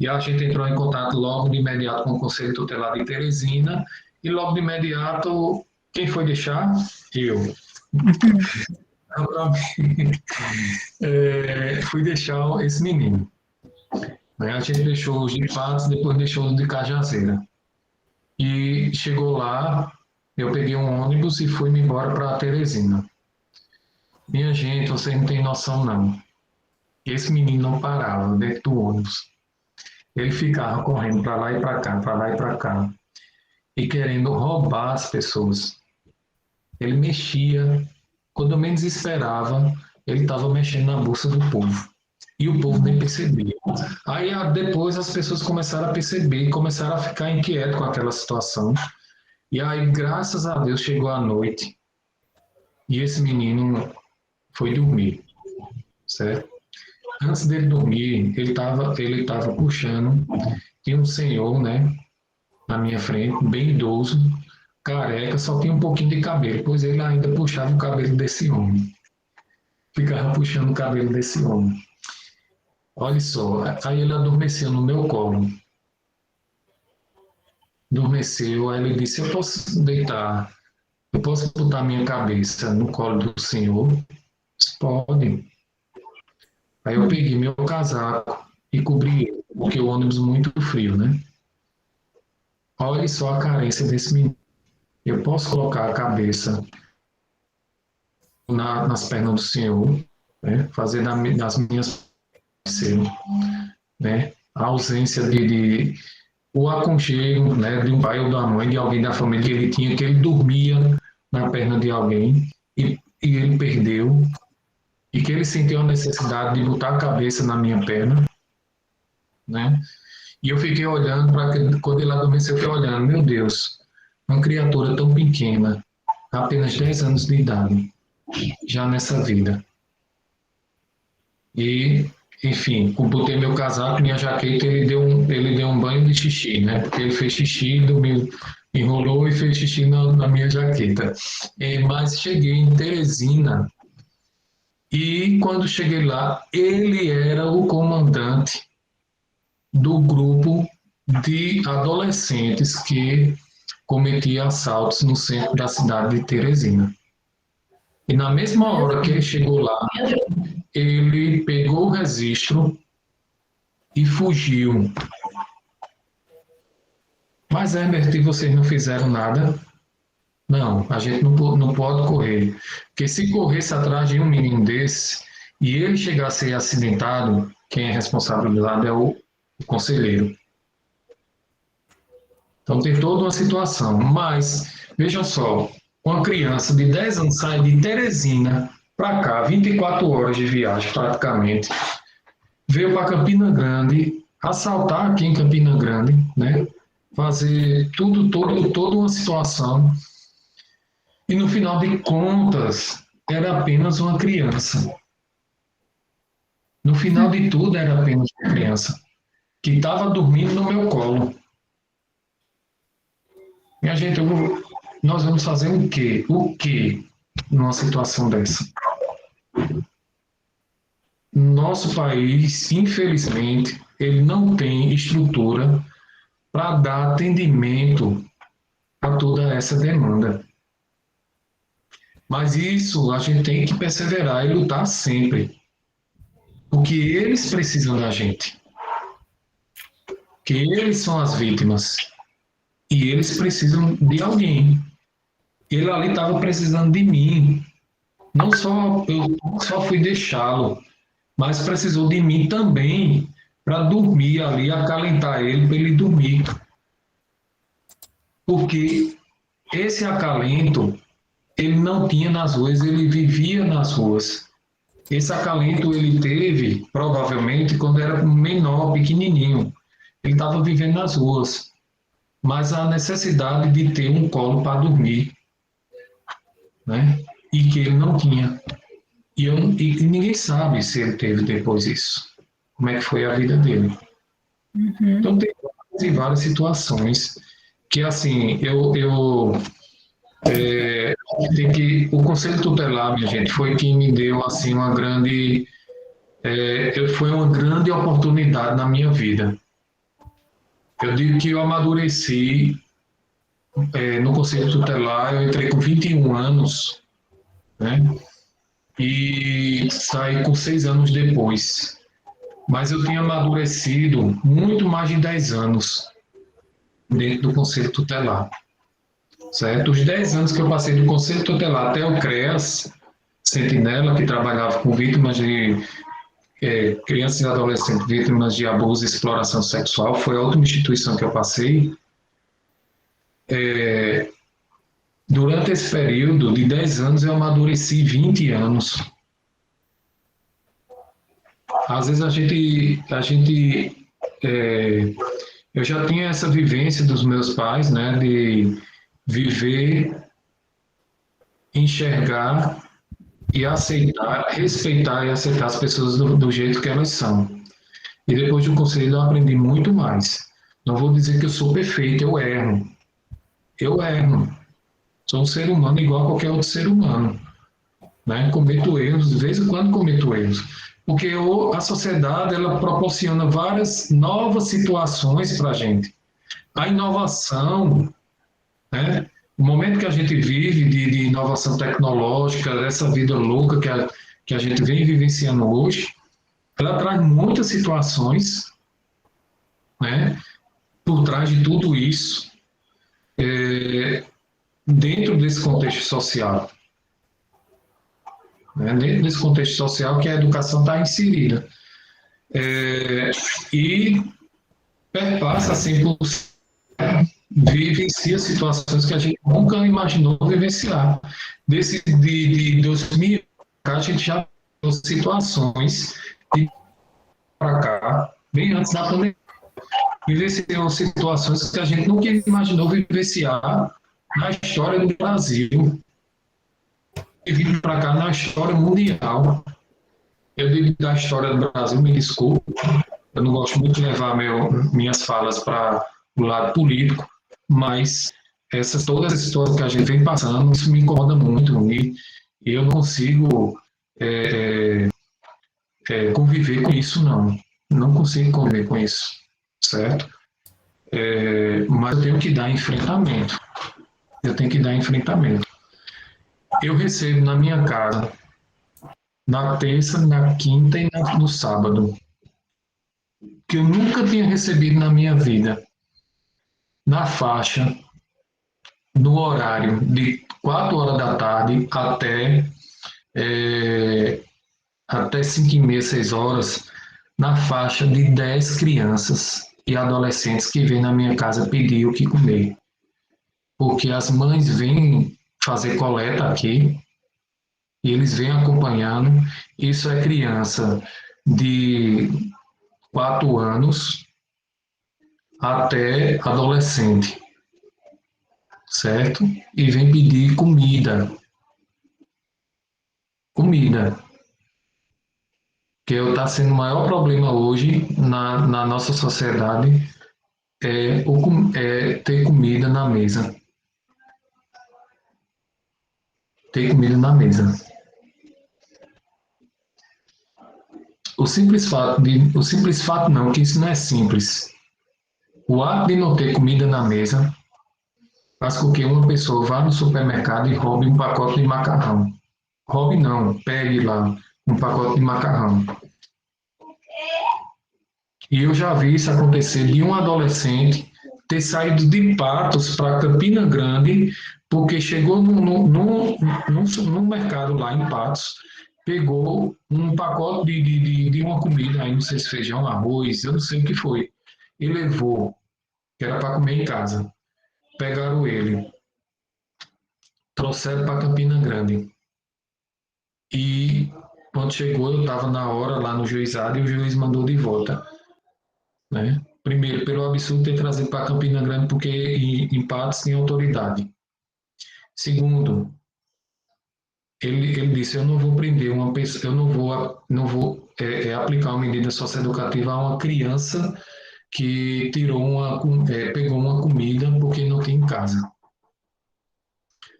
e a gente entrou em contato logo de imediato com o Conselho Tutelar de Teresina, e logo de imediato, quem foi deixar? Eu. Fui deixar esse menino. Né? A gente deixou os de Patos, depois deixou os de Cajazeira. E chegou lá, eu peguei um ônibus e fui embora para Teresina. Minha gente, vocês não têm noção não. Esse menino não parava dentro do ônibus. Ele ficava correndo para lá e para cá, para lá e para cá, e querendo roubar as pessoas. Ele mexia, quando eu menos esperava, ele estava mexendo na bolsa do povo. E o povo nem percebia. Aí depois as pessoas começaram a perceber, começaram a ficar inquietos com aquela situação. E aí, graças a Deus, chegou a noite e esse menino foi dormir, certo? Antes dele dormir, ele tava puxando, tinha um senhor, né, na minha frente, bem idoso, careca, só tinha um pouquinho de cabelo, pois ele ainda puxava o cabelo desse homem. Ficava puxando o cabelo desse homem. Olha só, aí ele adormeceu no meu colo. Adormeceu, aí ele disse, eu posso deitar, eu posso botar minha cabeça no colo do senhor? Pode. Aí eu peguei meu casaco e cobri ele, porque o ônibus muito frio, né? Olha só a carência desse menino. Eu posso colocar a cabeça nas pernas do senhor, né? Fazer nas minhas né? A ausência o aconchego, né? De um pai ou da mãe, de alguém da família que ele tinha, que ele dormia na perna de alguém e ele perdeu, e que ele sentiu a necessidade de botar a cabeça na minha perna, né? E eu fiquei olhando, quando ele adormeceu, eu fiquei olhando, meu Deus, uma criatura tão pequena, apenas 10 anos de idade, já nessa vida. E, enfim, botei meu casaco, minha jaqueta, ele deu um banho de xixi, né? Porque ele fez xixi, dormiu, enrolou e fez xixi na minha jaqueta. Mas cheguei em Teresina e quando cheguei lá, ele era o comandante do grupo de adolescentes que cometia assaltos no centro da cidade de Teresina. E na mesma hora que ele chegou lá, ele pegou o registro e fugiu. Mas, Herbert, e vocês não fizeram nada? Não, a gente não pode correr. Porque se corresse atrás de um menino desse e ele chegasse a ser acidentado, quem é responsabilizado é o conselheiro. Então tem toda uma situação. Mas, vejam só, uma criança de 10 anos sai de Teresina para cá, 24 horas de viagem praticamente, veio para Campina Grande, assaltar aqui em Campina Grande, né? Fazer toda uma situação. E no final de contas, era apenas uma criança. No final de tudo, era apenas uma criança que estava dormindo no meu colo. Minha gente, nós vamos fazer o quê? O quê numa situação dessa? Nosso país, infelizmente, ele não tem estrutura para dar atendimento a toda essa demanda. Mas isso a gente tem que perseverar e lutar sempre. Porque eles precisam da gente. Porque eles são as vítimas. E eles precisam de alguém. Ele ali estava precisando de mim. Eu não só fui deixá-lo, mas precisou de mim também para dormir ali, acalentar ele, para ele dormir. Porque esse acalento, ele não tinha nas ruas, ele vivia nas ruas. Esse acalento ele teve, provavelmente, quando era menor, pequenininho. Ele estava vivendo nas ruas. Mas a necessidade de ter um colo para dormir, né? E que ele não tinha. E ninguém sabe se ele teve depois isso. Como é que foi a vida dele. Então, tem várias situações que, assim, o Conselho Tutelar, minha gente, foi quem me deu, assim, foi uma grande oportunidade na minha vida. Eu digo que eu amadureci no Conselho Tutelar, eu entrei com 21 anos, né? E saí com 6 anos depois. Mas eu tinha amadurecido muito mais de 10 anos dentro do Conselho Tutelar, certo? Os 10 anos que eu passei do Conselho Tutelar até o CREAS, Sentinela, que trabalhava com vítimas de crianças e adolescentes vítimas de abuso e exploração sexual, foi a última instituição que eu passei. Durante esse período de 10 anos, eu amadureci 20 anos. Às vezes eu já tinha essa vivência dos meus pais, né, de viver, enxergar e aceitar, respeitar e aceitar as pessoas do jeito que elas são. E depois do conselho eu aprendi muito mais. Não vou dizer que eu sou perfeito, eu erro. Eu erro. Sou um ser humano igual a qualquer outro ser humano, né? Cometo erros, de vez em quando cometo erros. Porque a sociedade, ela proporciona várias novas situações para a gente. A inovação, né? O momento que a gente vive de inovação tecnológica, dessa vida louca que a gente vem vivenciando hoje, ela traz muitas situações, né? Por trás de tudo isso, dentro desse contexto social. Dentro desse contexto social que a educação está inserida. E perpassa, assim, vivencia situações que a gente nunca imaginou vivenciar. De 2000 para cá, a gente já viu situações para cá, bem antes da pandemia. Vivenciou situações que a gente nunca imaginou vivenciar na história do Brasil. E vindo para cá na história mundial. Eu digo da história do Brasil, me desculpe, eu não gosto muito de levar minhas falas para o lado político, mas todas as situações que a gente vem passando, isso me incomoda muito e eu não consigo conviver com isso, não. Não consigo conviver com isso, certo? Mas eu tenho que dar enfrentamento. Eu recebo na minha casa, na terça, na quinta e no sábado, que eu nunca tinha recebido na minha vida, na faixa, no horário de 4 horas da tarde até 5h30, 6 horas, na faixa de 10 crianças e adolescentes que vêm na minha casa pedir o que comer. Porque as mães vêm fazer coleta aqui e eles vêm acompanhando. Isso é criança de 4 anos até adolescente, certo? E vem pedir comida. Comida. Que está sendo o maior problema hoje na nossa sociedade é ter comida na mesa. Ter comida na mesa. O simples fato não, que isso não é simples. O ato de não ter comida na mesa faz com que uma pessoa vá no supermercado e roube um pacote de macarrão. Roube não, pegue lá um pacote de macarrão. E eu já vi isso acontecer de um adolescente ter saído de Patos para Campina Grande, porque chegou no mercado lá em Patos, pegou um pacote de uma comida, aí não sei se feijão, arroz, eu não sei o que foi, e levou, que era para comer em casa. Pegaram ele, trouxeram para Campina Grande. E quando chegou, eu estava na hora lá no juizado e o juiz mandou de volta. Né? Primeiro, pelo absurdo de ter trazido para Campina Grande, porque em Patos tinha autoridade. Segundo, ele disse: eu não vou prender uma pessoa, eu não vou aplicar uma medida socioeducativa a uma criança que pegou uma comida porque não tem em casa.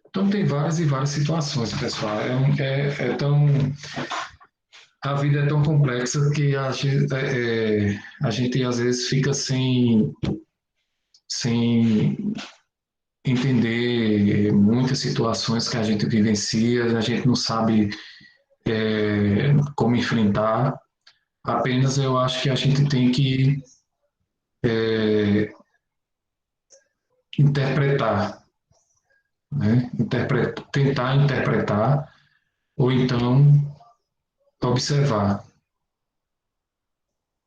Então tem várias e várias situações, pessoal. A vida é tão complexa que a gente às vezes fica sem entender muitas situações que a gente vivencia, a gente não sabe como enfrentar. Apenas eu acho que a gente tem que interpretar, né? Tentar interpretar, ou então observar,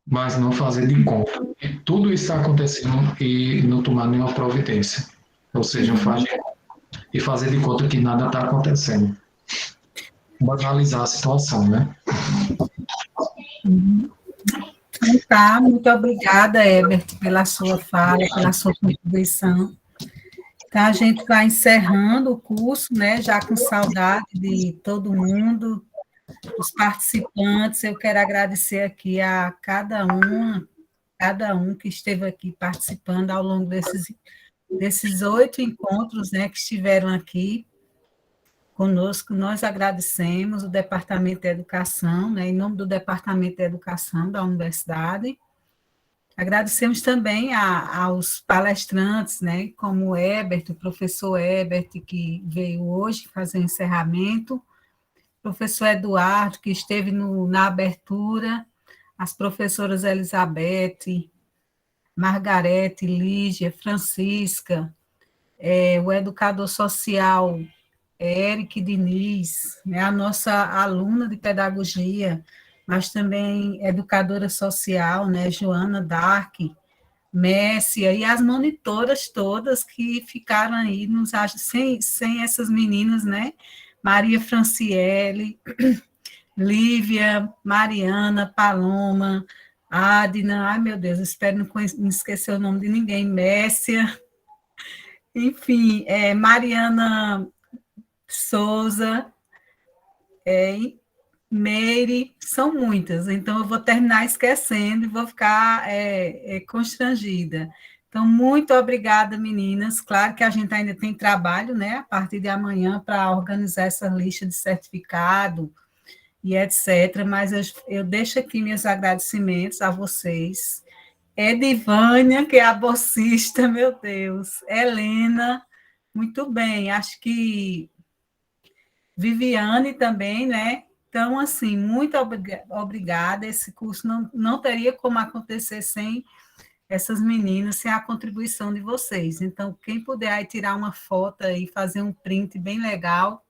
mas não fazer de conta. Tudo isso está acontecendo e não tomar nenhuma providência. Ou seja, e fazer de conta que nada está acontecendo. Banalizar a situação, né? Então, tá, muito obrigada, Herbert, pela sua fala, pela sua contribuição. Então, a gente vai encerrando o curso, né, já com saudade de todo mundo, dos participantes. Eu quero agradecer aqui a cada um que esteve aqui participando ao longo desses 8 encontros, né, que estiveram aqui conosco. Nós agradecemos o Departamento de Educação, né, em nome do Departamento de Educação da Universidade. Agradecemos também aos palestrantes, né, como o Herbert, o professor Herbert, que veio hoje fazer o encerramento, o professor Eduardo, que esteve na abertura, as professoras Elizabeth, Margarete, Lígia, Francisca, o educador social Eric Diniz, né, a nossa aluna de pedagogia, mas também educadora social, né, Joana Dark, Messia, e as monitoras todas que ficaram aí, sem essas meninas, né, Maria Franciele, Lívia, Mariana, Paloma, Adna, ai meu Deus, espero não esquecer o nome de ninguém, Messia, enfim, Mariana Souza, Meire, são muitas, então eu vou terminar esquecendo e vou ficar constrangida. Então, muito obrigada, meninas. Claro que a gente ainda tem trabalho, né, a partir de amanhã, para organizar essa lista de certificado e etc., mas eu deixo aqui meus agradecimentos a vocês. Edivânia, que é a bolsista, meu Deus. Helena, muito bem, acho que Viviane também, né? Então, assim, muito obrigada. Esse curso não teria como acontecer sem essas meninas, sem a contribuição de vocês. Então, quem puder aí tirar uma foto e fazer um print bem legal,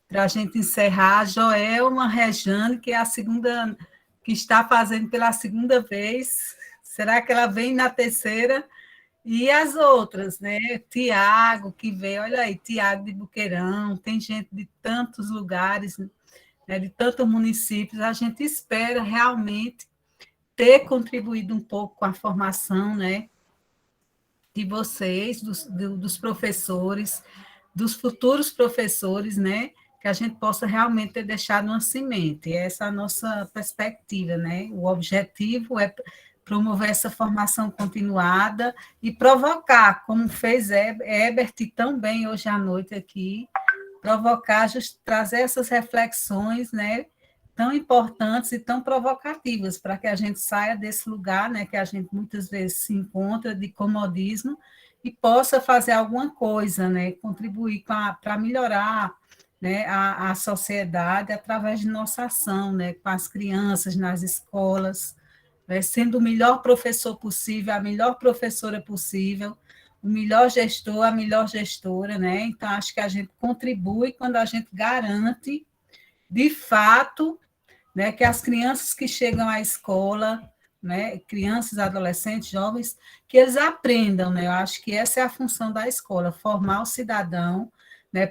para a gente encerrar, a Joelma Rejane, que é a segunda, que está fazendo pela segunda vez, Será que ela vem na terceira? E as outras, né? Tiago, que veio, olha aí, Tiago de Buqueirão, tem gente de tantos lugares, né, de tantos municípios. A gente espera realmente ter contribuído um pouco com a formação, né, de vocês, dos professores, dos futuros professores, né, que a gente possa realmente ter deixado uma semente. Essa é a nossa perspectiva, né? O objetivo é promover essa formação continuada e provocar, como fez Ebert tão bem hoje à noite aqui, provocar, trazer essas reflexões, né, tão importantes e tão provocativas, para que a gente saia desse lugar, né, que a gente muitas vezes se encontra de comodismo e possa fazer alguma coisa, né, contribuir para melhorar, né, a sociedade através de nossa ação, né, com as crianças nas escolas, né, sendo o melhor professor possível, a melhor professora possível, o melhor gestor, a melhor gestora, né? Então, acho que a gente contribui quando a gente garante, de fato, né, que as crianças que chegam à escola, né, crianças, adolescentes, jovens, que eles aprendam, né? Eu acho que essa é a função da escola, formar o cidadão, né,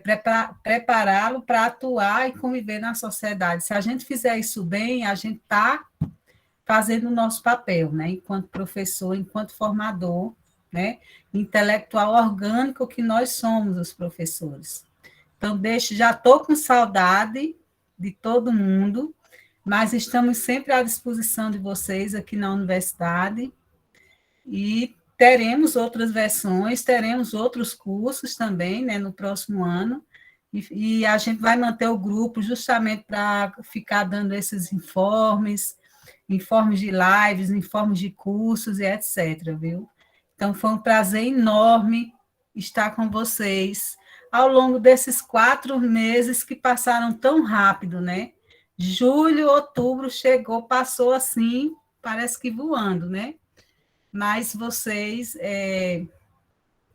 prepará-lo para atuar e conviver na sociedade. Se a gente fizer isso bem, a gente está fazendo o nosso papel, né, enquanto professor, enquanto formador, né, intelectual orgânico que nós somos, os professores. Então, já estou com saudade de todo mundo, mas estamos sempre à disposição de vocês aqui na universidade e teremos outras versões, teremos outros cursos também, né, no próximo ano, e a gente vai manter o grupo justamente para ficar dando esses informes de lives, informes de cursos e etc., viu? Então, foi um prazer enorme estar com vocês ao longo desses 4 meses que passaram tão rápido, né? Julho, outubro chegou, passou assim, parece que voando, né? Mas vocês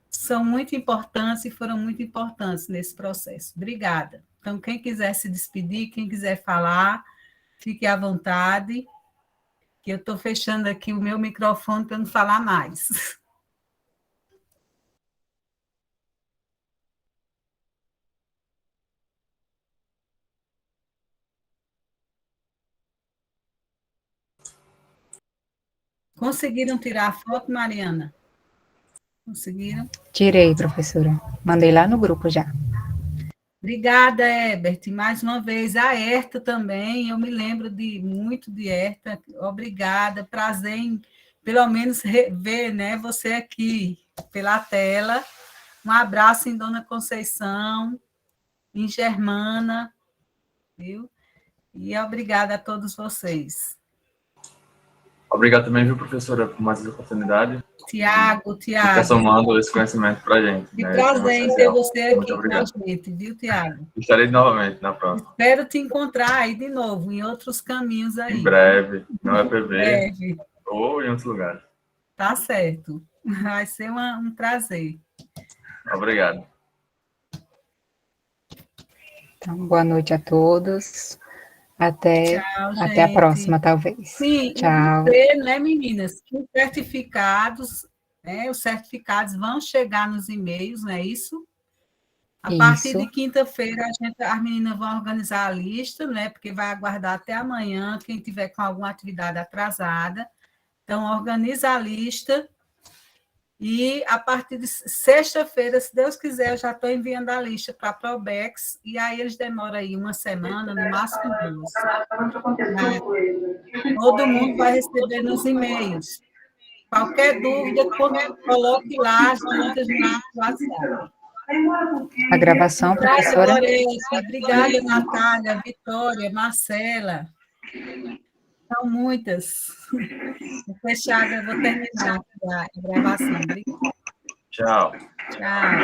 são muito importantes e foram muito importantes nesse processo. Obrigada. Então, quem quiser se despedir, quem quiser falar, fique à vontade, que eu estou fechando aqui o meu microfone para não falar mais. Conseguiram tirar a foto, Mariana? Conseguiram? Tirei, professora. Mandei lá no grupo já. Obrigada, Ebert. Mais uma vez, a Herta também, eu me lembro muito de Herta. Obrigada, prazer em, pelo menos, ver, né, você aqui pela tela. Um abraço em Dona Conceição, em Germana, viu? E obrigada a todos vocês. Obrigado também, viu, professora, por mais essa oportunidade. Tiago. Fica somando esse conhecimento para a gente. Que Né? prazer em ter você aqui com a obrigado. gente, viu, Tiago? Estarei novamente na próxima. Espero te encontrar aí de novo, em outros caminhos aí. Em breve, no EPB, breve. Ou em outros lugares. Tá certo. Vai ser um prazer. Obrigado. Então, boa noite a todos. Até a próxima, talvez. Sim, tchau. Dizer, né, meninas, que os certificados vão chegar nos e-mails, não é isso? A partir de quinta-feira, as meninas vão organizar a lista, né? Porque vai aguardar até amanhã, quem tiver com alguma atividade atrasada. Então, organiza a lista. E a partir de sexta-feira, se Deus quiser, eu já estou enviando a lista para a Probex, e aí eles demoram aí uma semana, no máximo 2. Todo mundo vai receber nos e-mails. Qualquer dúvida, coloque lá as dúvidas no WhatsApp. A gravação, professora. Obrigada, Natália, Vitória, Marcela. São muitas. Vou fechar, eu vou terminar a gravação. Obrigada. Tchau. Tchau.